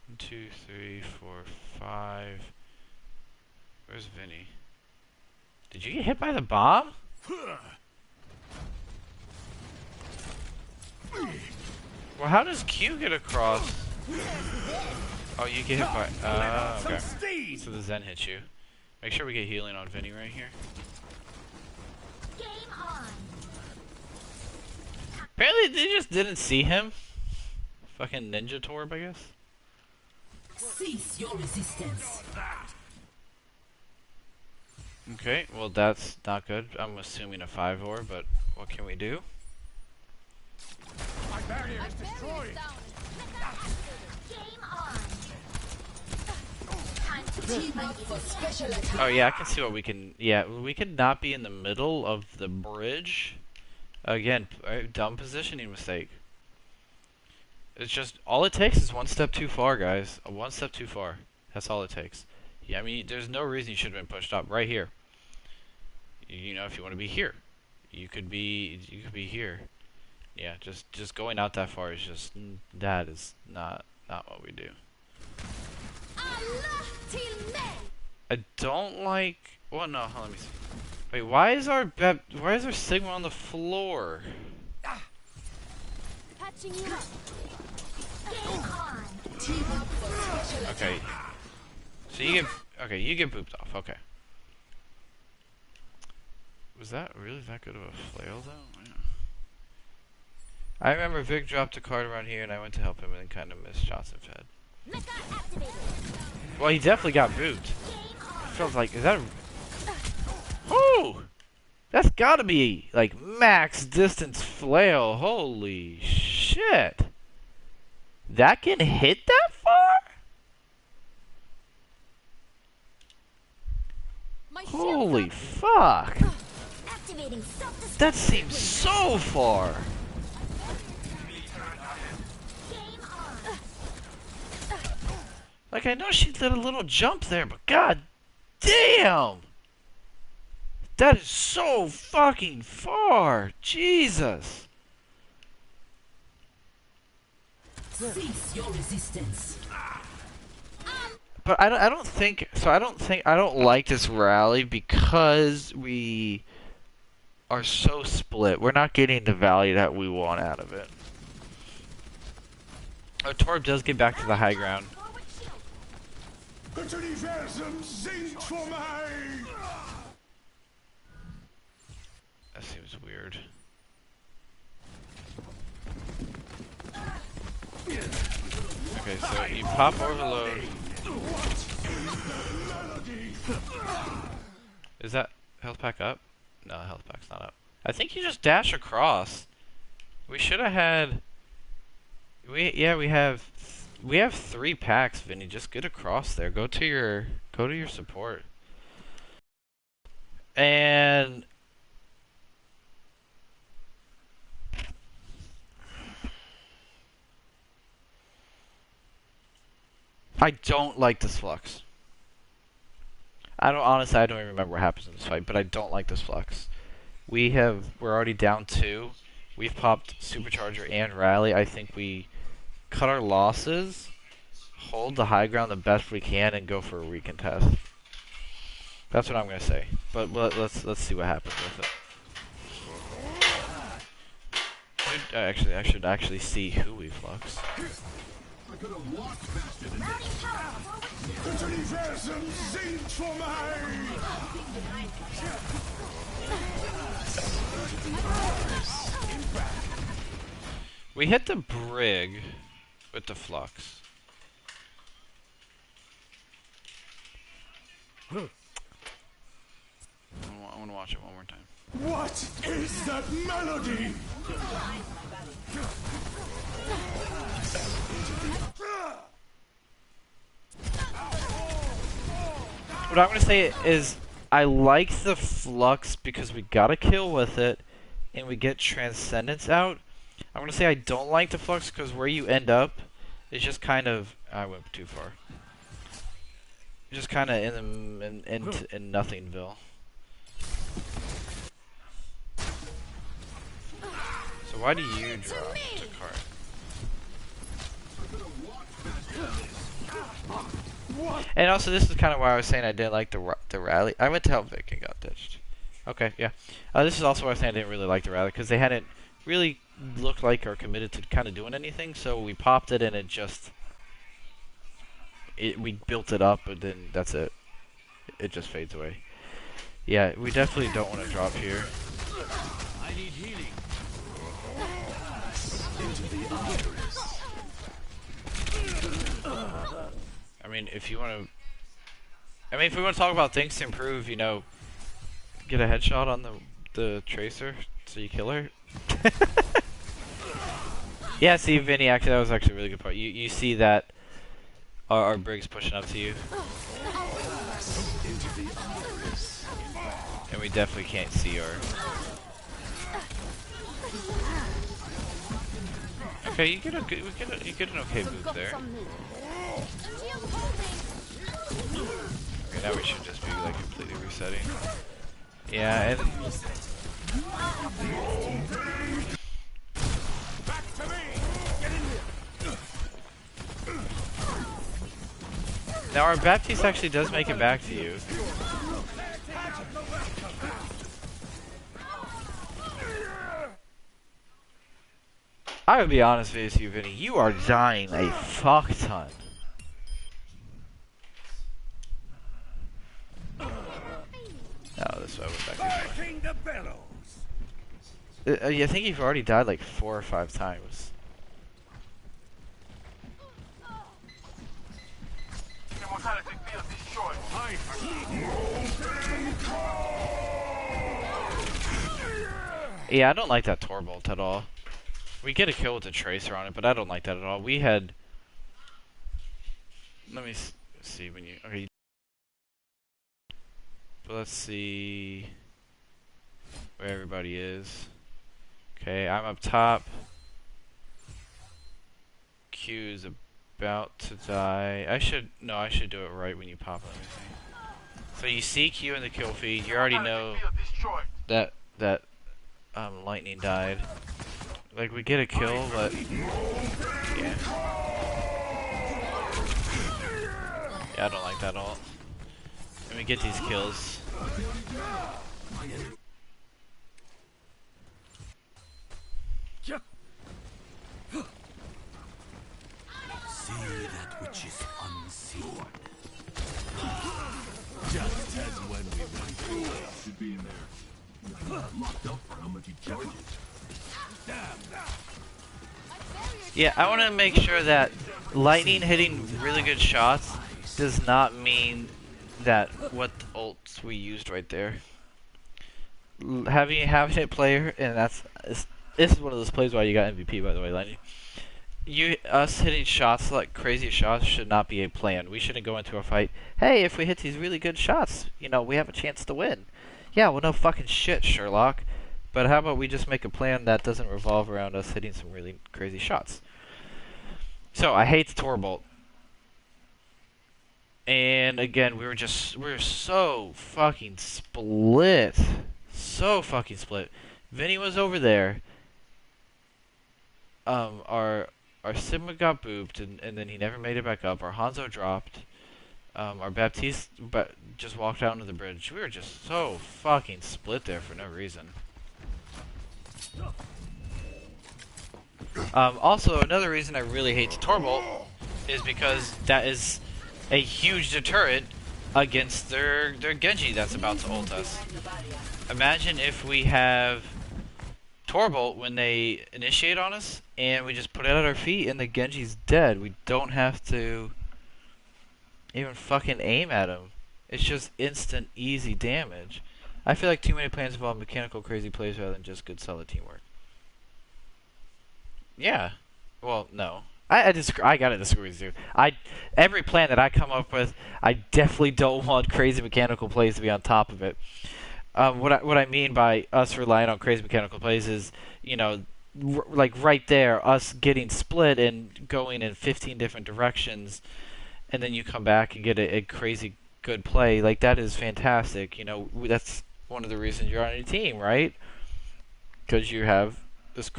1, 2, 3, 4, 5. Where's Vinny? Did you get hit by the bomb? Well, how does Q get across? Oh, you get hit by. Okay. So the Zen hits you. Make sure we get healing on Vinny right here. Game on. Apparently, they just didn't see him. Fucking Ninja Torb, I guess. Cease your resistance. Okay, well that's not good. I'm assuming a 5-ore, but what can we do? My barrier is destroyed. Game on. Team up for special attack. Oh yeah, I can see what we can. Yeah, we could not be in the middle of the bridge. Again, dumb positioning mistake. It's just all it takes is one step too far, guys. One step too far. That's all it takes. Yeah, I mean, there's no reason you should have been pushed up right here. You know, if you want to be here, you could be here. Yeah, just going out that far is just that is not what we do. I don't like. Well, no, let me see. Wait, why is our Sigma on the floor? Patching you up. Game on. Team up for special attack. Okay. So you get booped off. Okay. Was that really that good of a flail though? Yeah. I remember Vic dropped a card around here and I went to help him and then kind of missed Johnson fed. Mecha activated. Well, he definitely got booped. Feels like, is that a... Ooh! That's gotta be, like, max distance flail. Holy shit. That can hit that far? My shield's Holy up. fuck. Activating self-destruct. That seems so far. Game on. Like, I know she did a little jump there, but god damn! That is so fucking far! Jesus! Cease your resistance. But I don't like this rally because we are so split. We're not getting the value that we want out of it. Oh, Torb does get back to the high ground. Forward shield. Das Universum singt vor mir. That seems weird. Okay, so you pop overload. Is that health pack up? No, health pack's not up. I think you just dash across. We should have had. We have 3 packs, Vinny. Just get across there. Go to your support. And I don't like this flux. I don't even remember what happens in this fight, but I don't like this flux. We're already down 2. We've popped Supercharger and Rally. I think we cut our losses, hold the high ground the best we can, and go for a recontest. That's what I'm gonna say. But let's see what happens with it. I should actually see who we flux. I could have walked faster than this. Das Universum singt vor mir. We hit the brig with the flux. I want to watch it one more time. What is that melody? What I'm gonna say is, I like the flux because we got a kill with it, and we get transcendence out. I'm gonna say I don't like the flux because where you end up is just kind of. I went too far. Just kind of in Nothingville. So why do you drop the cart? And also, this is kind of why I was saying I didn't like the rally. I went to help Vic and got ditched. Okay, yeah. This is also why I was saying I didn't really like the rally because they hadn't really looked like or committed to kind of doing anything. So we popped it and it just we built it up, but then that's it. It just fades away. Yeah, we definitely don't want to drop here. I need healing. Into the iris. I mean, if you want to... I mean, if we want to talk about things to improve, you know, get a headshot on the Tracer so you kill her. Yeah, see, Vinny, actually, that was actually a really good part. You see that our Brig's pushing up to you. Into the iris. And we definitely can't see her. Okay, you get an okay move there. Okay, now we should just be like completely resetting. Yeah, and Back to me. Get in here. now our Baptiste actually does make it back to you. I would be honest with you, Vinny. You are dying a fuck ton. Oh, this way I went back. Barking the bellows. I think you've already died like 4 or 5 times. Yeah, I don't like that Tor bolt at all. We get a kill with the Tracer on it, but I don't like that at all. We had... Let me see when you... Okay. Let's see where everybody is. Okay, I'm up top. Q's about to die. I should do it right when you pop everything. So you see Q in the kill feed. You already know that lightning died. Like, we get a kill, but yeah. Yeah, I don't like that at all. And we get these kills. See that which is unseen. Just as when we went. Should be in there. Locked up for how much he charges. Yeah, I want to make sure that lightning hitting really good shots does not mean that what ults we used right there. Having it player, and this is one of those plays why you got MVP, by the way, lightning. Us hitting shots like crazy shots should not be a plan. We shouldn't go into a fight. Hey, if we hit these really good shots, you know, we have a chance to win. Yeah, well, no fucking shit, Sherlock. But how about we just make a plan that doesn't revolve around us hitting some really crazy shots? So I hate the Tor bolt. And again, we were so fucking split. So fucking split. Vinny was over there. Our Sigma got booped, and then he never made it back up. Our Hanzo dropped. Our Baptiste just walked out onto the bridge. We were just so fucking split there for no reason. Also, another reason I really hate the Tor bolt is because that is a huge deterrent against their Genji that's about to ult us. Imagine if we have Tor bolt when they initiate on us, and we just put it at our feet, and the Genji's dead. We don't have to even fucking aim at him. It's just instant, easy damage. I feel like too many plans involve mechanical, crazy plays rather than just good, solid teamwork. Yeah. Well, no. I gotta disagree with you. Every plan that I come up with, I definitely don't want crazy mechanical plays to be on top of it. What I mean by us relying on crazy mechanical plays is, you know, like right there, us getting split and going in 15 different directions, and then you come back and get a crazy good play. Like that is fantastic. You know, that's one of the reasons you're on a team, right? Because you have this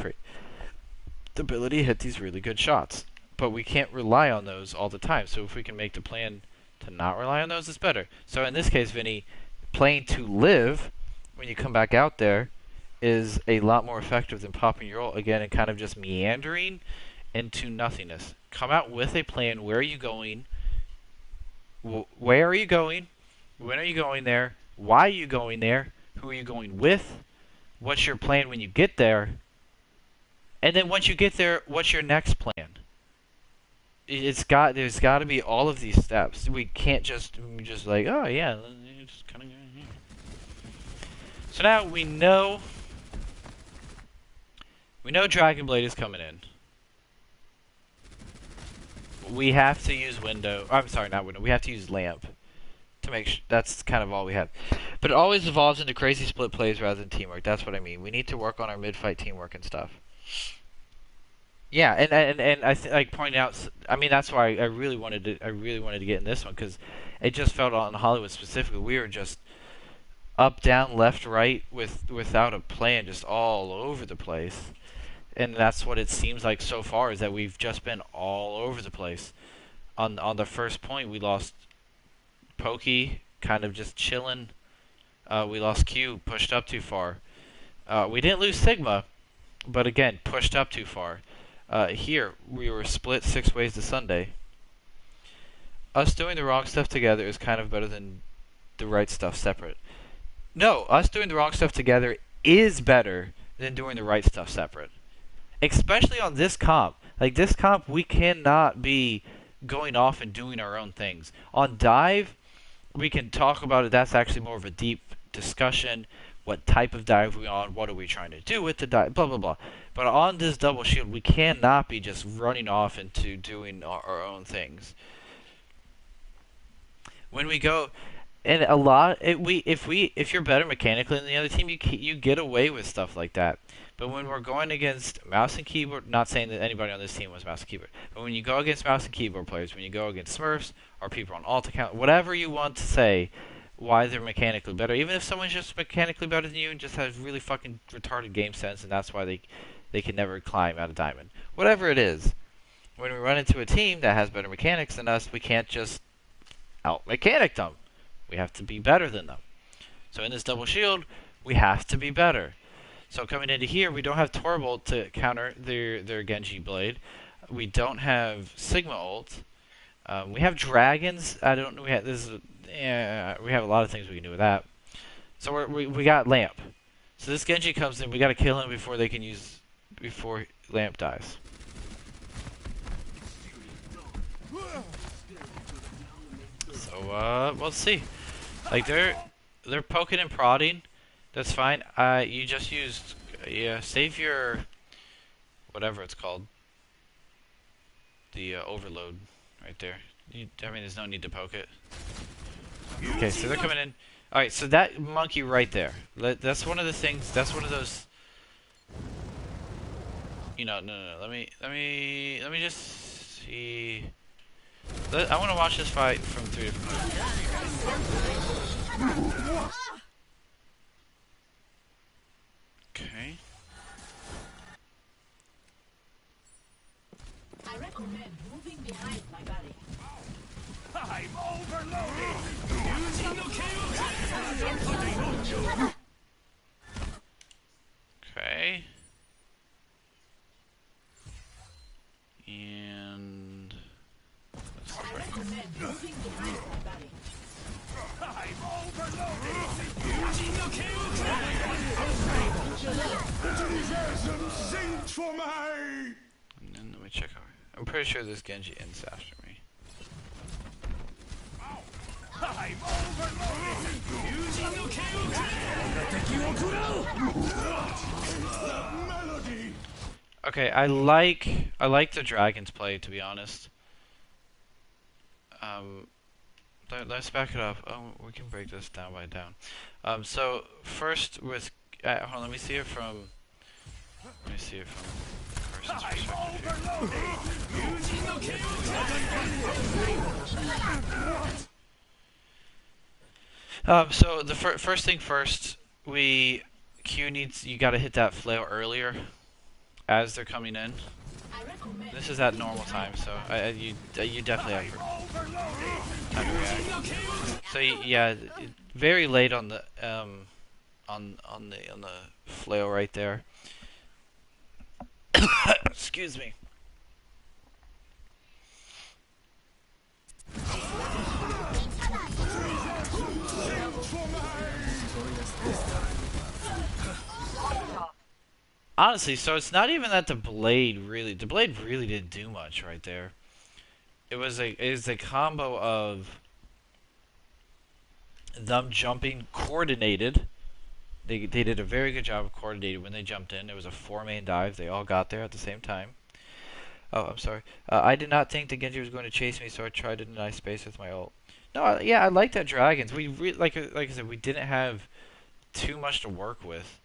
the ability to hit these really good shots. But we can't rely on those all the time. So if we can make the plan to not rely on those, it's better. So in this case, Vinny, playing to live when you come back out there is a lot more effective than popping your ult again and kind of just meandering into nothingness. Come out with a plan. Where are you going? Where are you going? When are you going there? Why are you going there? Who are you going with? What's your plan when you get there? And then once you get there, what's your next plan? There's got to be all of these steps. We can't just like, oh yeah, just kind of go here. So now we know Dragon Blade is coming in. We have to use window. I'm sorry, not window. We have to use lamp to make that's kind of all we have. But it always evolves into crazy split plays rather than teamwork. That's what I mean. We need to work on our mid-fight teamwork and stuff. Yeah, and I like pointing out. I mean, that's why I really wanted to get in this one because it just felt on Hollywood specifically. We were just up, down, left, right without a plan, just all over the place. And that's what it seems like so far is that we've just been all over the place. On the first point, we lost Pokey, kind of just chilling. We lost Q, pushed up too far. We didn't lose Sigma, but again, pushed up too far. Here, we were split 6 ways to Sunday. Us doing the wrong stuff together is kind of better than the right stuff separate. No, us doing the wrong stuff together is better than doing the right stuff separate. Especially on this comp. Like, this comp, we cannot be going off and doing our own things. On Dive, we can talk about it. That's actually more of a deep discussion. What type of dive we on? What are we trying to do with the dive? Blah, blah, blah. But on this double shield, we cannot be just running off into doing our own things. When we go... And a lot... If you're better mechanically than the other team, you get away with stuff like that. But when we're going against mouse and keyboard, not saying that anybody on this team was mouse and keyboard, but when you go against mouse and keyboard players, when you go against Smurfs or people on alt account, whatever you want to say, why they're mechanically better, even if someone's just mechanically better than you and just has really fucking retarded game sense, and that's why they can never climb out of diamond. Whatever it is, when we run into a team that has better mechanics than us, we can't just out-mechanic them. We have to be better than them. So in this double shield, we have to be better. So coming into here, we don't have Torbolt to counter their Genji Blade. We don't have Sigma ult. We have dragons. I don't know. We have a lot of things we can do with that. So we got Lamp. So this Genji comes in. We got to kill him before Lamp dies. So we'll see. Like they're poking and prodding. That's fine. You just used, save your, whatever it's called, the overload right there. I mean, there's no need to poke it. Okay, so they're coming in. All right, so that monkey right there. That's one of the things. That's one of those. No. Let me just see. I want to watch this fight from 3 different angles. Okay. I recommend moving behind my body. I'm overloaded! Okay. And I recommend moving behind my body. I'm overloaded! Sing for my... And then let me check out. I'm pretty sure this Genji ends after me. I'm overloaded! Melody! Okay, I like the dragon's play, to be honest. Let's back it up. Oh, we can break this down by down. So first with, hold on, let me see it from person's perspective here. So the first thing first, you got to hit that flail earlier as they're coming in. This is at normal time, so you definitely have time to react. So yeah, very late on the on the flail right there. Excuse me. Honestly, so it's not even that the blade really didn't do much right there. It was a combo of them jumping coordinated. They did a very good job of coordinated when they jumped in. It was a 4-main dive. They all got there at the same time. Oh, I'm sorry. I did not think the Genji was going to chase me, so I tried to deny space with my ult. No, yeah, I like that dragons. Like I said, we didn't have too much to work with.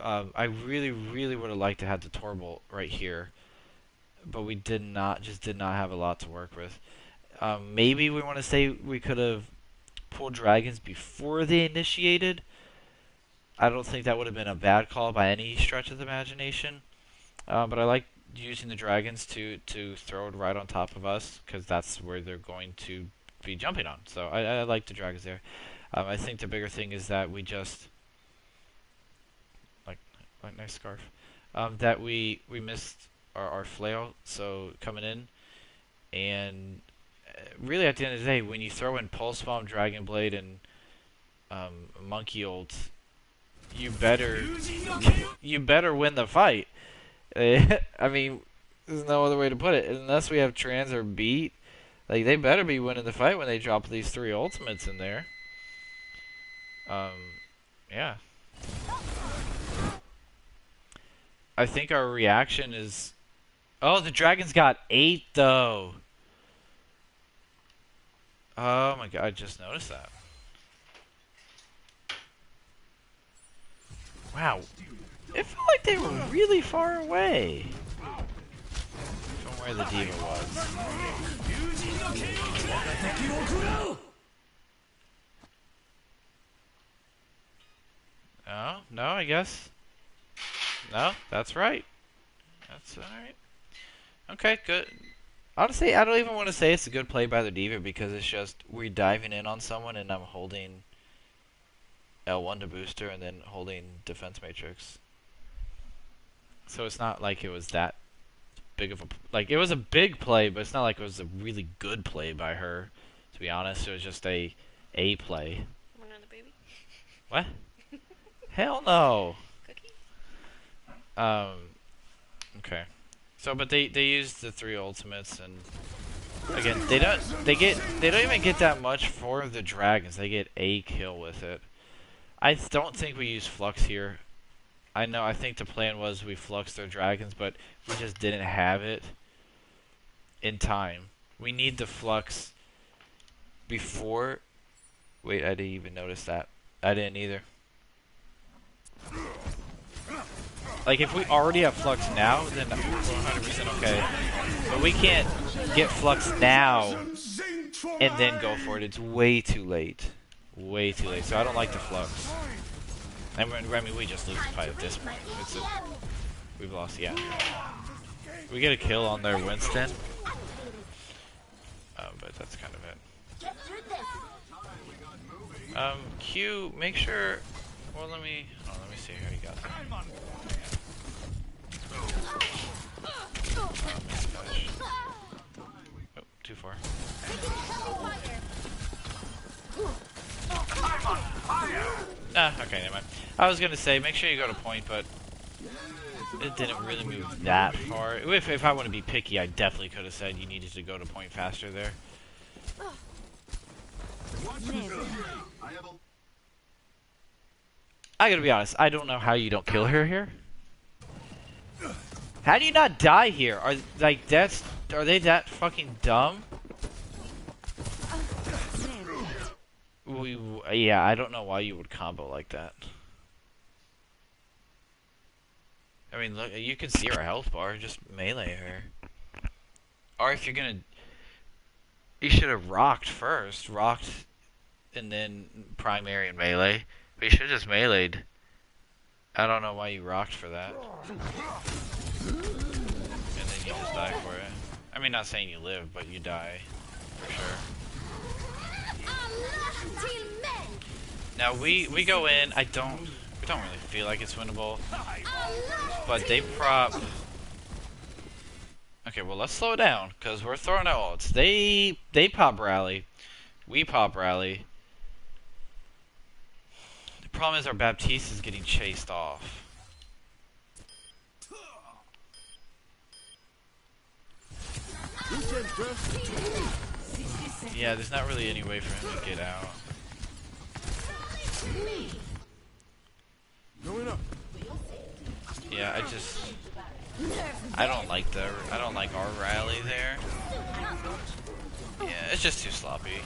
I really would have liked to have the Torbolt right here, but we did not have a lot to work with. Maybe we want to say we could have pulled dragons before they initiated. I don't think that would have been a bad call by any stretch of the imagination. But I like using the dragons to throw it right on top of us, because that's where they're going to be jumping on. So I like the dragons there. I think the bigger thing is that we just nice scarf. That we missed our flail, so coming in, and really at the end of the day, when you throw in Pulse Bomb, Dragon Blade, and Monkey Ult, you better win the fight. I mean, there's no other way to put it. Unless we have trans or beat, like they better be winning the fight when they drop these 3 ultimates in there. Yeah. I think our reaction is... Oh, the dragon's got 8, though. Oh my god, I just noticed that. Wow. It felt like they were really far away from where the D.Va was. No, I guess. No, that's right. That's alright. Okay, good. Honestly, I don't even want to say it's a good play by the D.Va, because it's just we're diving in on someone and I'm holding L1 to booster and then holding defense matrix. So it's not like it was that big of a... Like, it was a big play, but it's not like it was a really good play by her, to be honest. It was just a play. Want another baby? What? Hell no. Cookie? Okay. So, but they used the 3 ultimates, and again, they don't even get that much for the dragons. They get a kill with it. I don't think we use Flux here. I think the plan was we flux their dragons, but we just didn't have it in time. We need the Flux before... Wait, I didn't even notice that. I didn't either. Like, if we already have Flux now, then we're 100% okay. But we can't get Flux now and then go for it. It's way too late. Way too late. So I don't like the Flux. I mean, we just lose the fight at this point. We've lost, yeah. We get a kill on their Winston. But that's kind of it. Q, make sure... Well, let me see how you got that. Oh, too far. Okay, never mind. I was gonna say, make sure you go to point, but it didn't really move that far. If I want to be picky, I definitely could have said you needed to go to point faster there. I gotta be honest, I don't know how you don't kill her here. How do you not die here? Are they that fucking dumb? Yeah, I don't know why you would combo like that. I mean, look, you can see her health bar. Just melee her. Or if you're gonna, you should have rocked first, and then primary and melee. But you should have just meleeed. I don't know why you rocked for that. And then you just die for it. I mean, not saying you live, but you die for sure. Now we go in. We don't really feel like it's winnable, but they prop. Okay, well let's slow down because we're throwing out ults. They pop rally, we pop rally. The problem is our Baptiste is getting chased off. Yeah, there's not really any way for him to get out. Yeah, I don't like our rally there. Yeah, it's just too sloppy.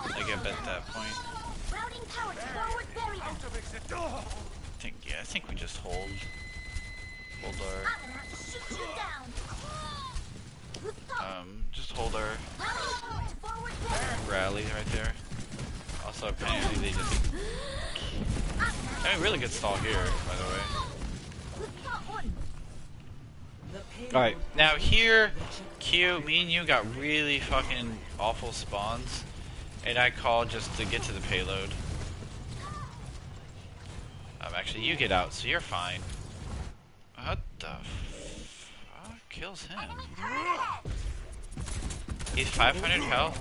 Like I bet at that point. I think we just hold just hold our rally right there. Also apparently they just I mean really good stall here, by the way. Alright, now here, Q, me and you got really fucking awful spawns, and I called just to get to the payload. Actually, you get out, so you're fine. What the fuck kills him? He's 500 health.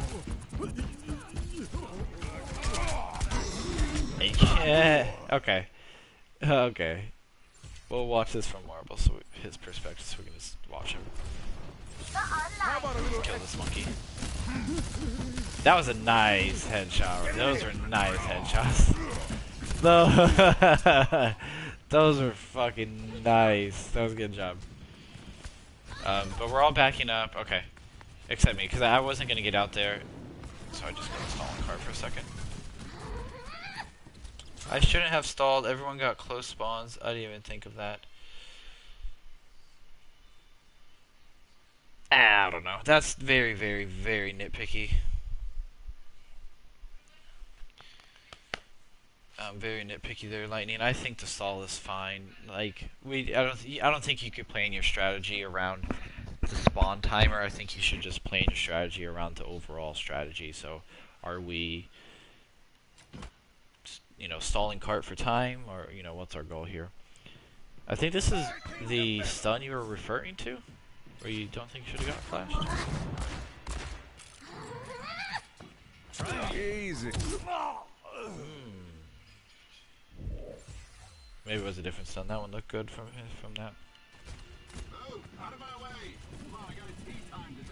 Yeah. Okay. Okay. We'll watch this from Marble, so his perspective, so we can just watch him. Kill this monkey. That was a nice headshot. Those were nice headshots. Those were fucking nice. That was a good job. But we're all backing up. Okay. Except me, because I wasn't going to get out there. So I just got a stalling card for a second. I shouldn't have stalled. Everyone got close spawns. I didn't even think of that. I don't know. That's very, very, very nitpicky. Very nitpicky there, Lightning. I think the stall is fine. Like I don't think you could plan your strategy around the spawn timer. I think you should just plan your strategy around the overall strategy. So, are we, stalling cart for time, or what's our goal here? I think this is the stun you were referring to, or you don't think you should have got flashed. Easy. Maybe it was a different stun. That one looked good from that. Move out of my way. Come on, I got a tea time to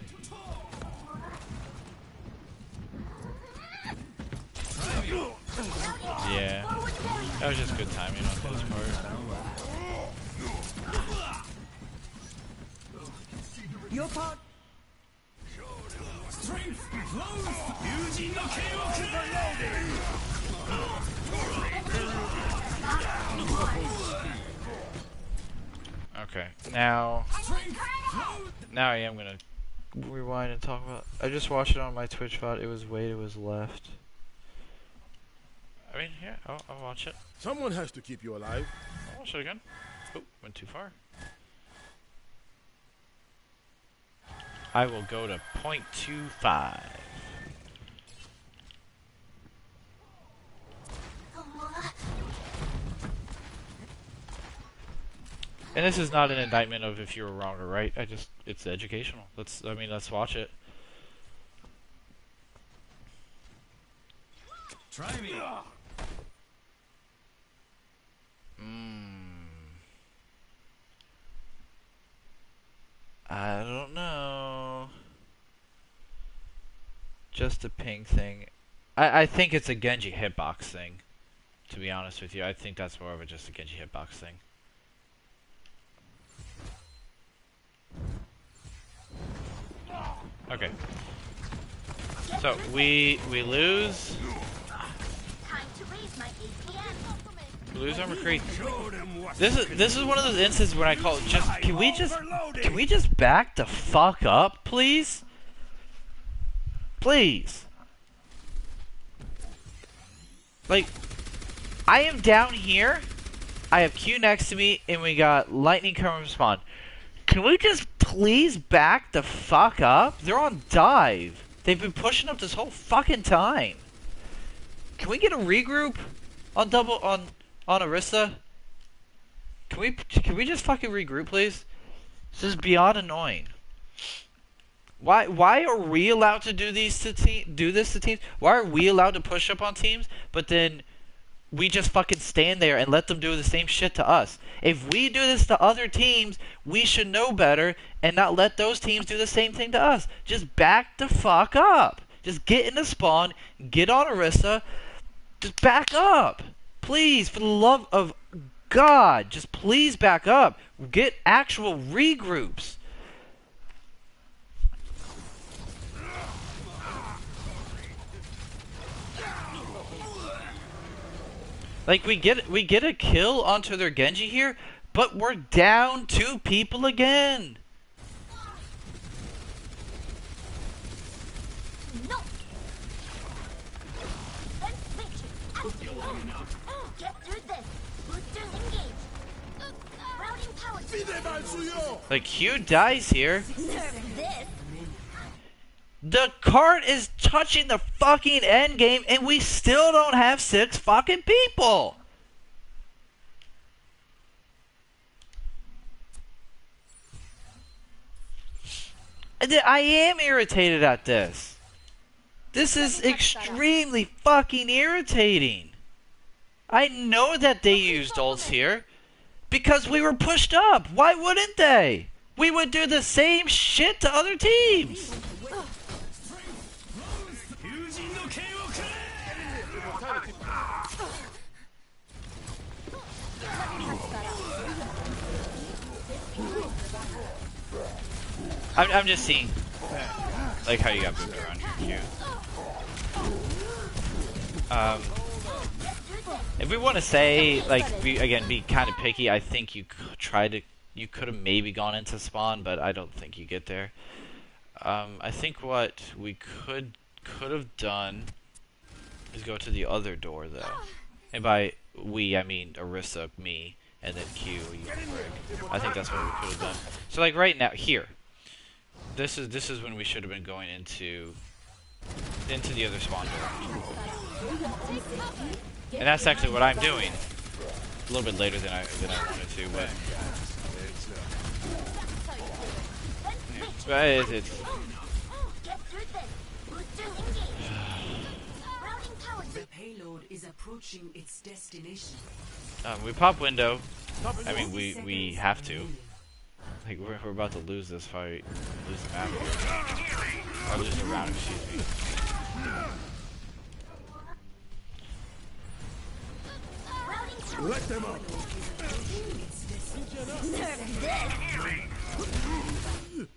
Yeah, that was just good timing on his part. Your part. Strength flows. Using the Okay, now I am gonna rewind and talk about. I just watched it on my Twitch VOD. It was weight. It was left. I mean, yeah, I'll watch it. Someone has to keep you alive. I'll watch it again. Oh, went too far. I will go to 0.25. And this is not an indictment of if you were wrong or right. It's educational. Let's watch it. Try me. I don't know. Just a ping thing. I think it's a Genji hitbox thing. To be honest with you, I think that's more of just a Genji hitbox thing. Okay. So we lose. Time to raise my APM. We lose our McCree. This is one of those instances where I call just can we just back the fuck up, please? Please. Like, I am down here. I have Q next to me, and we got lightning coming from spawn. Can we just please back the fuck up? They're on dive. They've been pushing up this whole fucking time. Can we get a regroup on Orisa? Can we just fucking regroup, please? This is beyond annoying. Why are we allowed to do this to teams? Why are we allowed to push up on teams, but then we just fucking stand there and let them do the same shit to us? If we do this to other teams, we should know better and not let those teams do the same thing to us. Just back the fuck up. Just get in the spawn, get on Orisa, just back up. Please, for the love of God, just please back up. Get actual regroups. Like, we get a kill onto their Genji here, but we're down 2 people again. No. Then switch. Get through this. Boosters engage. Routing power. Fide Like, Q dies here. Nerve this. The cart is touching the fucking end game, and we still don't have 6 fucking people. I am irritated at this. This is extremely fucking irritating. I know that they used ults here because we were pushed up. Why wouldn't they? We would do the same shit to other teams. I'm just seeing, like, how you got moved around here, Q. If we want to say, like, be kind of picky, I think you could have maybe gone into spawn, but I don't think you get there. I think what we could have done is go to the other door, though. And by we, I mean Orisa, me, and then Q, you, Greg. I think that's what we could have done. So, like, right now, here. This is when we should have been going into the other spawn door. And that's actually what I'm doing. A little bit later than I wanted to, but it's The payload is approaching its destination. we pop window. I mean, we have to. Like, we're about to lose this fight, lose the map, or lose the round, excuse me. Let them up.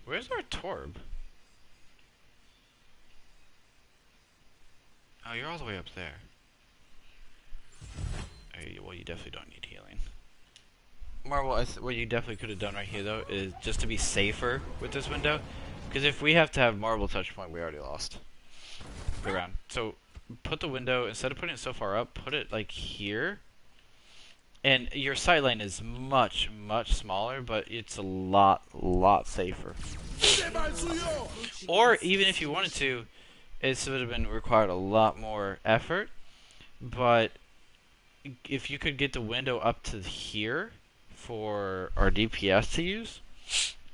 Where's our Torb? Oh, you're all the way up there. Well, you definitely don't need healing. Marvel, what you definitely could have done right here, though, is just to be safer with this window. Because if we have to have Marvel touch point, we already lost the round. So, put the window, instead of putting it so far up, put it, like, here. And your sight line is much, much smaller, but it's a lot safer. Or, even if you wanted to, it would have been required a lot more effort. But, if you could get the window up to here for our DPS to use,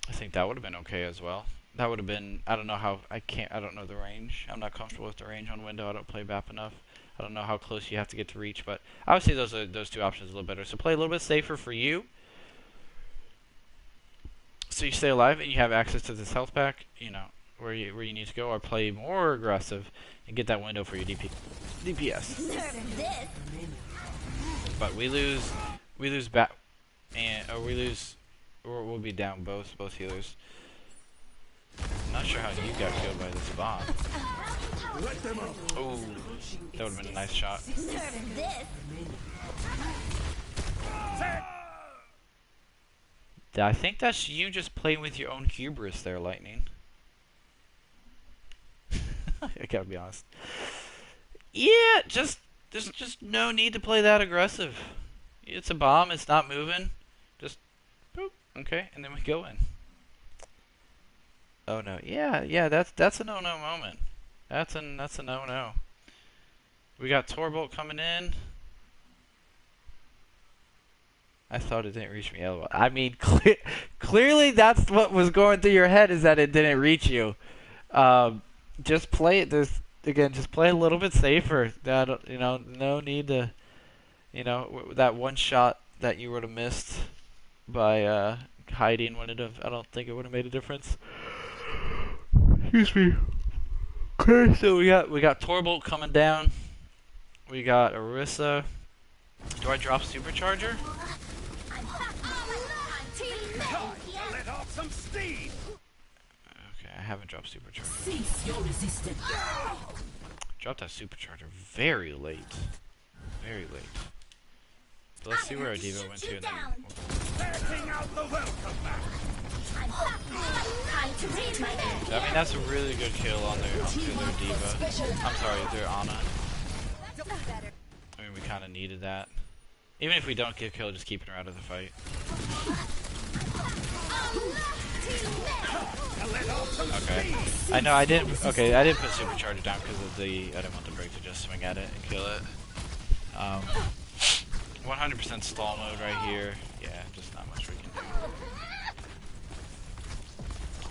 I think that would have been okay as well. That would have been, I don't know how, I don't know the range. I'm not comfortable with the range on window. I don't play BAP enough. I don't know how close you have to get to reach, but I would say those 2 options a little better. So play a little bit safer for you, so you stay alive and you have access to this health pack, you know, where you need to go, or play more aggressive and get that window for your DPS. But we lose back, and or we'll be down both healers. Not sure how you got killed by this bomb. Let them out. Oh, that would have been a nice shot. I think that's you just playing with your own hubris there, Lightning. I gotta be honest. Yeah, there's just no need to play that aggressive. It's a bomb, it's not moving. Just boop, okay, and then we go in. Oh no, yeah, that's a no-no moment. That's a no-no. We got Torbolt coming in. I thought it didn't reach me. I mean, clearly that's what was going through your head, is that it didn't reach you. Just play it. Just play a little bit safer. That, no need to, that one shot that you would have missed by hiding wouldn't have. I don't think it would have made a difference. Excuse me. Okay, so we got Torbolt coming down. We got Orisa. Do I drop Supercharger? Let off some steam. Okay, I haven't dropped Supercharger. Cease your resistance. Dropped that Supercharger very late. Very late. So let's see where our Diva went to. And then Letting out the welcome mat. I mean, that's a really good kill on their Diva. I'm sorry, their Ana. I mean, we kind of needed that. Even if we don't get killed, just keeping her out of the fight. Okay. I know I didn't. Okay, I didn't put Supercharger down because of the. I didn't want the break to just swing at it and kill it. 100% stall mode right here. Yeah, just not much we can do.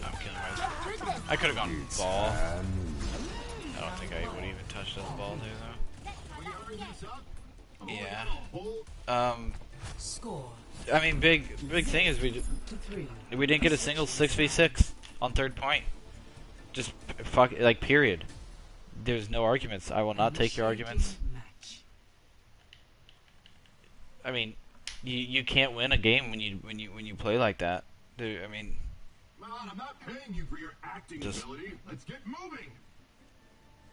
I'm killing myself. I could have gone ball. I don't think I would even touch this ball there though. Yeah. Score. I mean, big thing is we didn't get a single 6v6 on third point. Just fuck, like, period. There's no arguments. I will not take your arguments. I mean, you can't win a game when you play like that. Dude, I mean, Man, I'm not paying you for your acting ability. Let's get moving.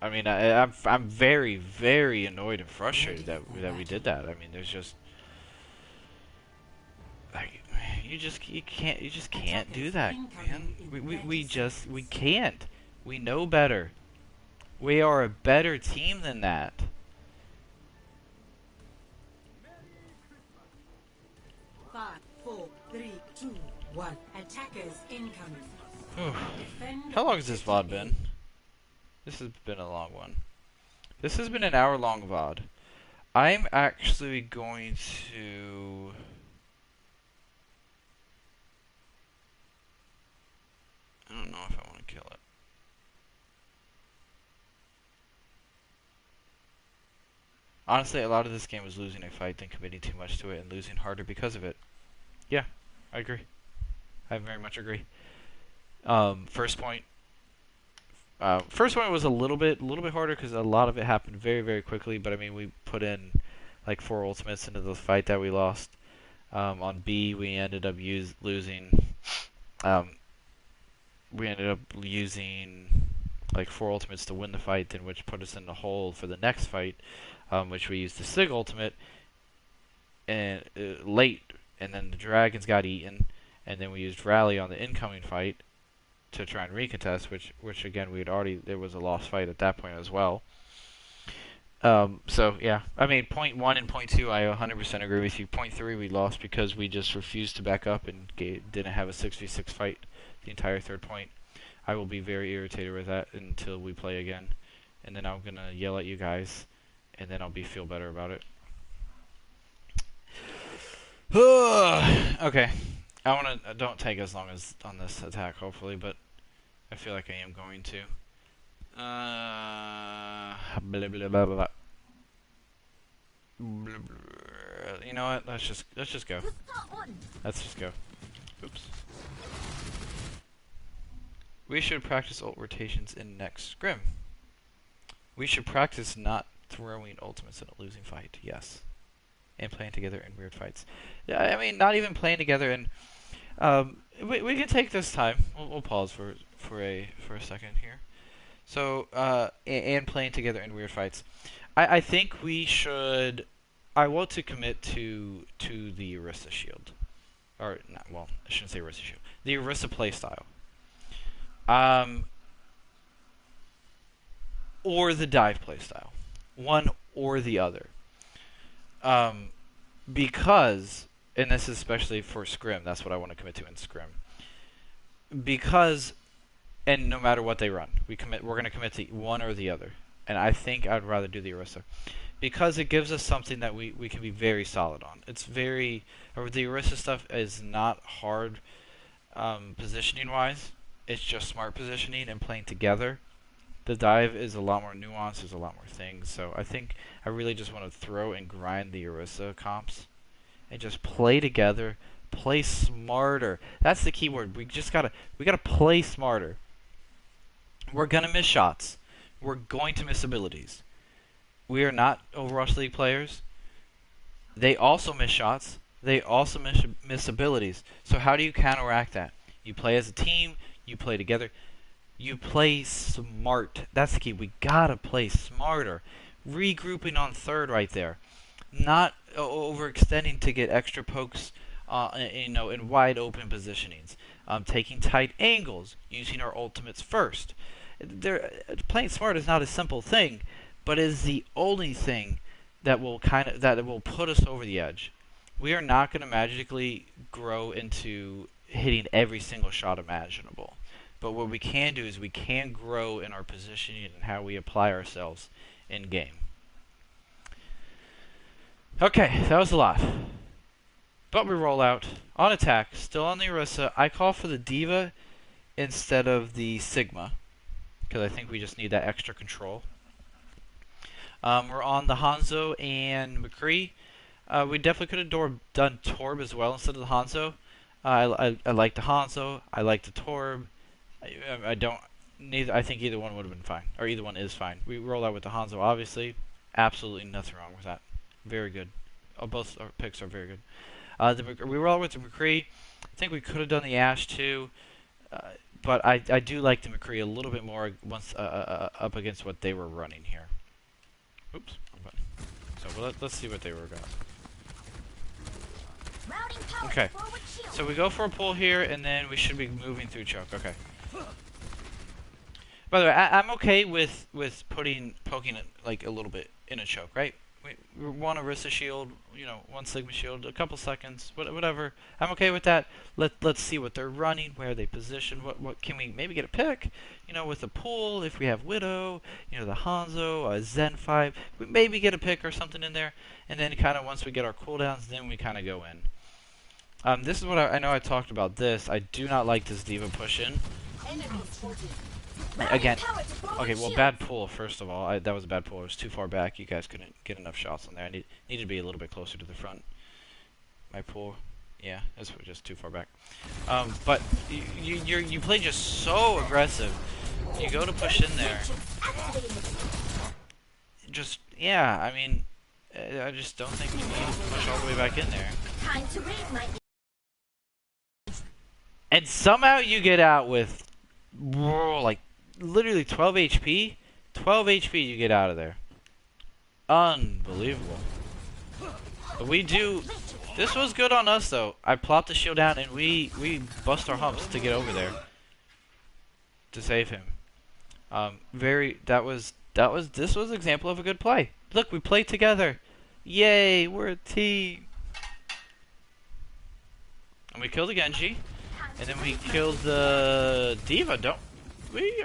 I mean, I'm very, very annoyed and frustrated that we did that. I mean, there's just like you just can't do that, man. We can't. We know better. We are a better team than that. Five, 4, 3, 2, 1. Attackers incoming. How long has this VOD been? This has been a long one. This has been an hour-long VOD. I'm actually going to... I don't know if I want to kill it. Honestly, a lot of this game was losing a fight than committing too much to it and losing harder because of it. Yeah, I agree. I very much agree. First point was a little bit harder because a lot of it happened very, very quickly. But I mean, we put in like 4 ultimates into the fight that we lost. On B, we ended up losing. We ended up using like 4 ultimates to win the fight, then which put us in the hole for the next fight, which we used the Sig ultimate and late, and then the dragons got eaten, and then we used Rally on the incoming fight to try and recontest, which again there was a lost fight at that point as well. So yeah, I mean, point 1 and point 2, I 100% agree with you. Point 3 we lost because we just refused to back up and didn't have a 6v6 fight the entire third point. I will be very irritated with that until we play again, and then I'm gonna yell at you guys, and then I'll feel better about it. Okay, don't take as long as on this attack, hopefully, but I feel like I am going to. Blah, blah, blah, blah. Blah, blah. You know what? Let's just go. Let's just go. Oops. We should practice ult rotations in next scrim. We should practice not throwing ultimates in a losing fight. Yes. And playing together in weird fights. Yeah, I mean, not even playing together in... we can take this time. We'll pause for for a second here. So and playing together in weird fights. I think we should. I want to commit to the Orisa shield, or not. Well, I shouldn't say Orisa shield. The Orisa playstyle. Or the dive playstyle. One or the other. Because, and this is especially for Scrim, that's what I want to commit to in Scrim. Because, and no matter what they run, we're going to commit to one or the other. And I think I'd rather do the Orisa. Because it gives us something that we can be very solid on. It's very, or the Orisa stuff is not hard positioning-wise. It's just smart positioning and playing together. The dive is a lot more nuanced, there's a lot more things. So I think I really just want to throw and grind the Orisa comps. And just play together, play smarter. That's the key word. We gotta play smarter. We're gonna miss shots. We're going to miss abilities. We are not Overwatch League players. They also miss shots. They also miss abilities. So how do you counteract that? You play as a team. You play together. You play smart. That's the key. We gotta play smarter. Regrouping on third right there. Not overextending to get extra pokes, in wide open positionings. Taking tight angles. Using our ultimates first. Playing smart is not a simple thing, but is the only thing that will put us over the edge. We are not going to magically grow into hitting every single shot imaginable. But what we can do is we can grow in our positioning and how we apply ourselves in game. Okay, that was a lot. But we roll out on attack, still on the Orisa. I call for the D.Va instead of the Sigma, because I think we just need that extra control. We're on the Hanzo and McCree. We definitely could have done Torb as well instead of the Hanzo. I like the Hanzo. I like the Torb. I don't. I think either one would have been fine, or either one is fine. We roll out with the Hanzo, obviously. Absolutely nothing wrong with that. Very good. Both our picks are very good. We roll out with the McCree. I think we could have done the Ashe too, but I do like the McCree a little bit more once up against what they were running here. Oops. So let's see what they were going. Okay. So we go for a pull here, and then we should be moving through choke. Okay. By the way, I'm okay with poking it like a little bit in a choke, right? We want a Orisa shield, one Sigma shield, a couple seconds, whatever. I'm okay with that. Let's see what they're running, where they position, what can we maybe get a pick, with a pull if we have Widow, the Hanzo, Zen 5, we maybe get a pick or something in there, and then kind of once we get our cooldowns, then we kind of go in. This is what I know I talked about this. I do not like this D.Va push in. Again, okay, well, bad pull, first of all. That was a bad pull. It was too far back. You guys couldn't get enough shots on there. I needed to be a little bit closer to the front. My pull, yeah, that's just too far back. But you play just so aggressive. You go to push in there. Just, yeah, I mean, I just don't think you need to push all the way back in there. And somehow you get out with, like, literally 12 HP. 12 HP you get out of there. Unbelievable. But we do. This was good on us though. I plopped the shield down and we bust our humps to get over there to save him. This was an example of a good play. Look, we played together. Yay, we're a team. And we killed the Genji. And then we killed the D.Va, don't we?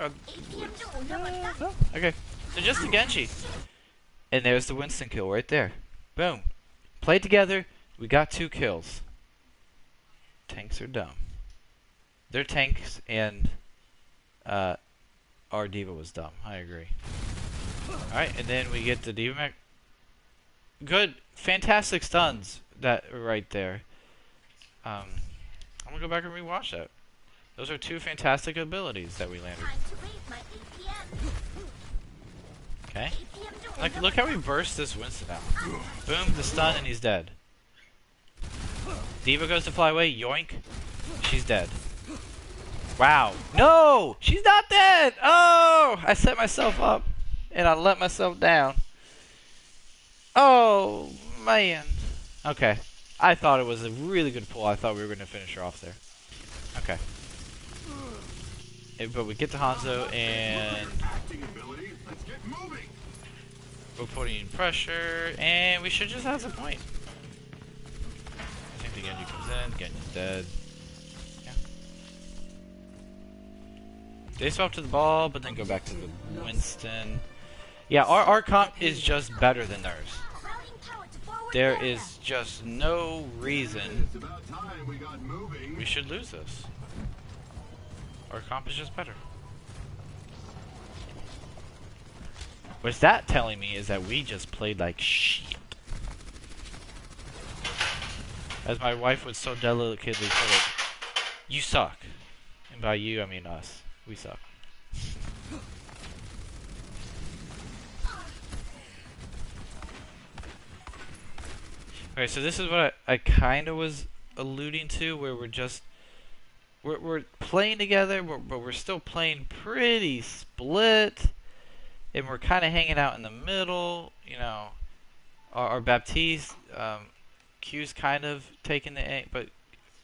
No. Okay, so just the Genji. And there's the Winston kill right there. Boom. Played together, we got 2 kills. Tanks are dumb. They're tanks, and our D.Va was dumb. I agree. Alright, and then we get the D.Va mech. Good, fantastic stuns that right there. I'm gonna go back and rewatch that. Those are 2 fantastic abilities that we landed. Okay. Like, look how we burst this Winston out. Boom, the stun, and he's dead. D.Va goes to fly away, yoink. She's dead. Wow. No! She's not dead! Oh! I set myself up. And I let myself down. Oh, man. Okay. I thought it was a really good pull. I thought we were going to finish her off there. Okay. But we get to Hanzo, and Acting ability. Let's get moving. we're putting in pressure, and we should just have the point. I think the Genji comes in, Genji's dead. Yeah. They swap to the ball, but then go back to the Winston. Yeah, our comp is just better than theirs. There is just no reason It's about time we got moving. we should lose this. Our comp is just better. What's that telling me is that we just played like shit. As my wife would so delicately put it, you suck. And by you, I mean us. We suck. Okay, so this is what I kind of was alluding to, where we're playing together, but we're still playing pretty split, and we're kind of hanging out in the middle. You know, our Baptiste, Q's kind of taking the A, but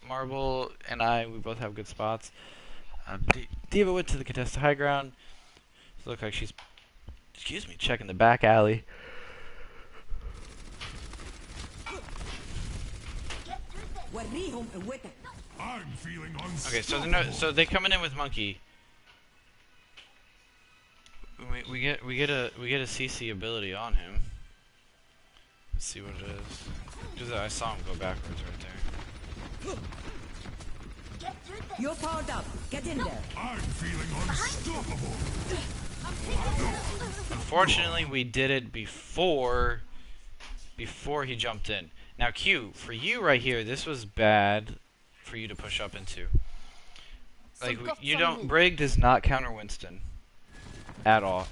Marble and we both have good spots. Diva went to the contested high ground. It looks like she's, checking the back alley. I'm feeling Okay, unstoppable. so they coming in with Monkey. We get a CC ability on him. Let's see what it is. Because I saw him go backwards right there. You're powered up. Get in there. I'm feeling unstoppable. Unfortunately, we did it before he jumped in. Now, Q, for you right here, this was bad for you to push up into. Like, you don't. Brig does not counter Winston at all,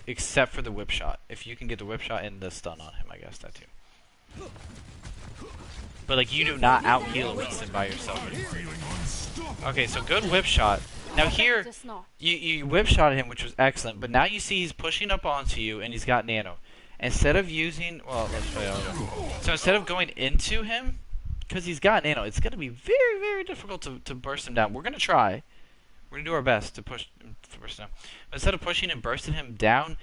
except for the whip shot. If you can get the whip shot and the stun on him, I guess that too. But like, you do not out heal Winston by yourself anymore. Feeling unstoppable. Okay, so good whip shot. Now here, you whip shot him, which was excellent. But now you see he's pushing up onto you, and he's got nano. Instead of using, well, let's show you. So instead of going into him, because he's got nano, it's going to be very, very difficult to burst him down. We're going to try. We're going to do our best to burst him down. But instead of pushing and bursting him down,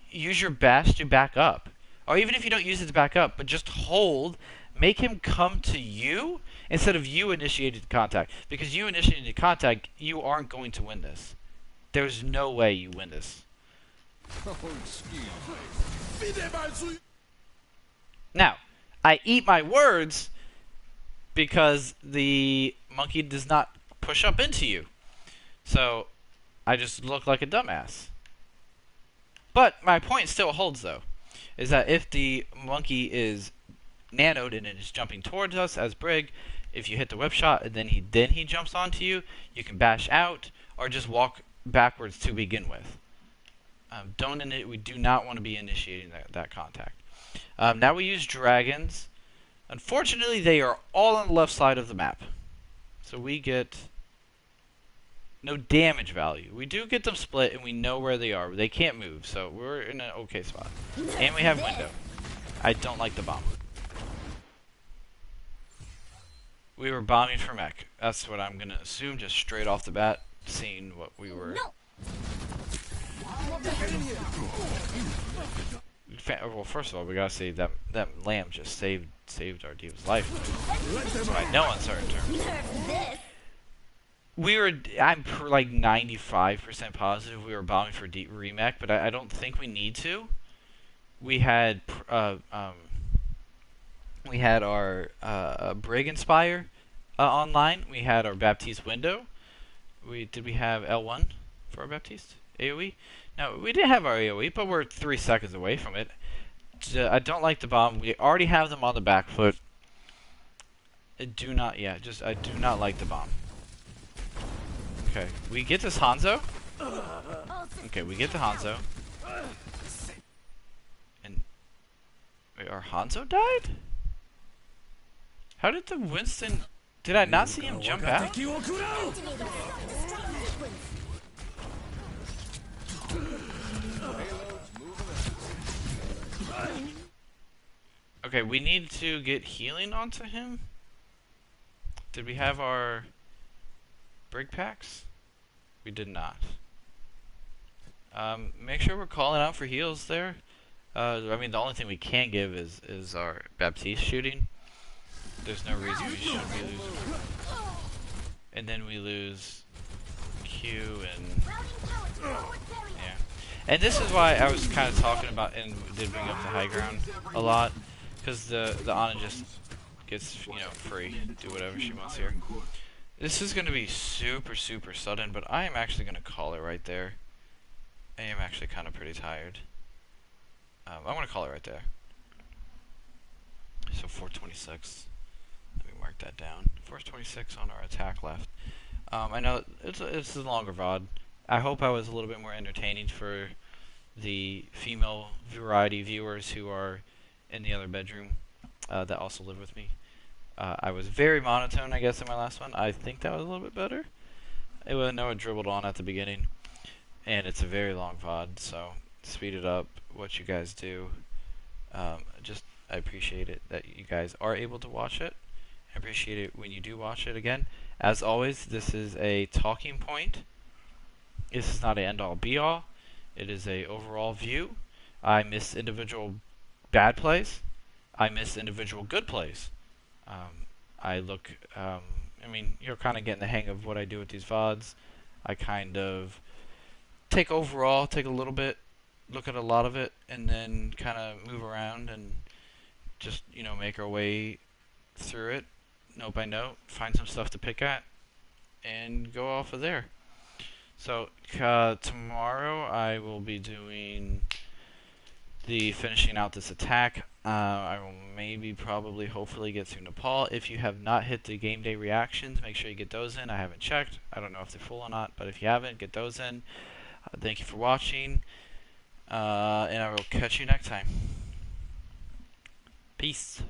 use your bash to back up. Or even if you don't use it to back up, but just hold, make him come to you instead of you initiating contact. Because you initiated contact, you aren't going to win this. There's no way you win this. Now, I eat my words because the monkey does not push up into you. So, I just look like a dumbass. But my point still holds, though, is that if the monkey is nanoed and it is jumping towards us as Brig, if you hit the whip shot and then he jumps onto you, you can bash out or just walk backwards to begin with. We do not want to be initiating that contact. Now we use dragons. Unfortunately, they are all on the left side of the map. So we get no damage value. We do get them split, and we know where they are. They can't move, so we're in an okay spot. And we have window. I don't like the bomb. We were bombing for mech. That's what I'm going to assume, just straight off the bat, seeing what we were... Well, first of all, we gotta say that lamb just saved our diva's life. By no uncertain terms. I'm like 95% positive we were bombing for deep remech, but I don't think we need to. We had our Brig Inspire online. We had our Baptiste window. Did we have L1 for our Baptiste AOE? No, we didn't have our AoE, but we're 3 seconds away from it. I don't like the bomb. We already have them on the back foot. I do not like the bomb. Okay, we get this Hanzo. Okay, we get the Hanzo. And wait, our Hanzo died? How did the Winston Did I not see him jump out? Okay, we need to get healing onto him. Did we have our break packs? We did not. Make sure we're calling out for heals there. I mean, the only thing we can give is our Baptiste shooting. There's no reason we should be losing. And then we lose Q and yeah. And this is why I was kind of talking about and did bring up the high ground a lot, because the Ana just gets free, do whatever she wants here. This is going to be super sudden, but I am actually going to call it right there. I am actually kind of pretty tired. I'm going to call it right there. So 426. Let me mark that down. 426 on our attack left. I know it's a longer VOD. I hope I was a little bit more entertaining for the female variety viewers who are in the other bedroom that also live with me. I was very monotone, I guess, in my last one. I think that was a little bit better. I know it dribbled on at the beginning, and it's a very long VOD, so speed it up. What you guys do, I appreciate it that you guys are able to watch it. I appreciate it when you do watch it again. As always, this is a talking point. This is not an end-all be-all. It is a overall view. I miss individual bad plays. I miss individual good plays. I mean, you're kind of getting the hang of what I do with these VODs. I kind of take a little bit, look at a lot of it, and then kind of move around and just, make our way through it, note by note, find some stuff to pick at, and go off of there. So, tomorrow I will be doing finishing out this attack. I will probably, hopefully get through Nepal. If you have not hit the game day reactions, make sure you get those in. I haven't checked. I don't know if they're full or not, but if you haven't, get those in. Thank you for watching, and I will catch you next time. Peace.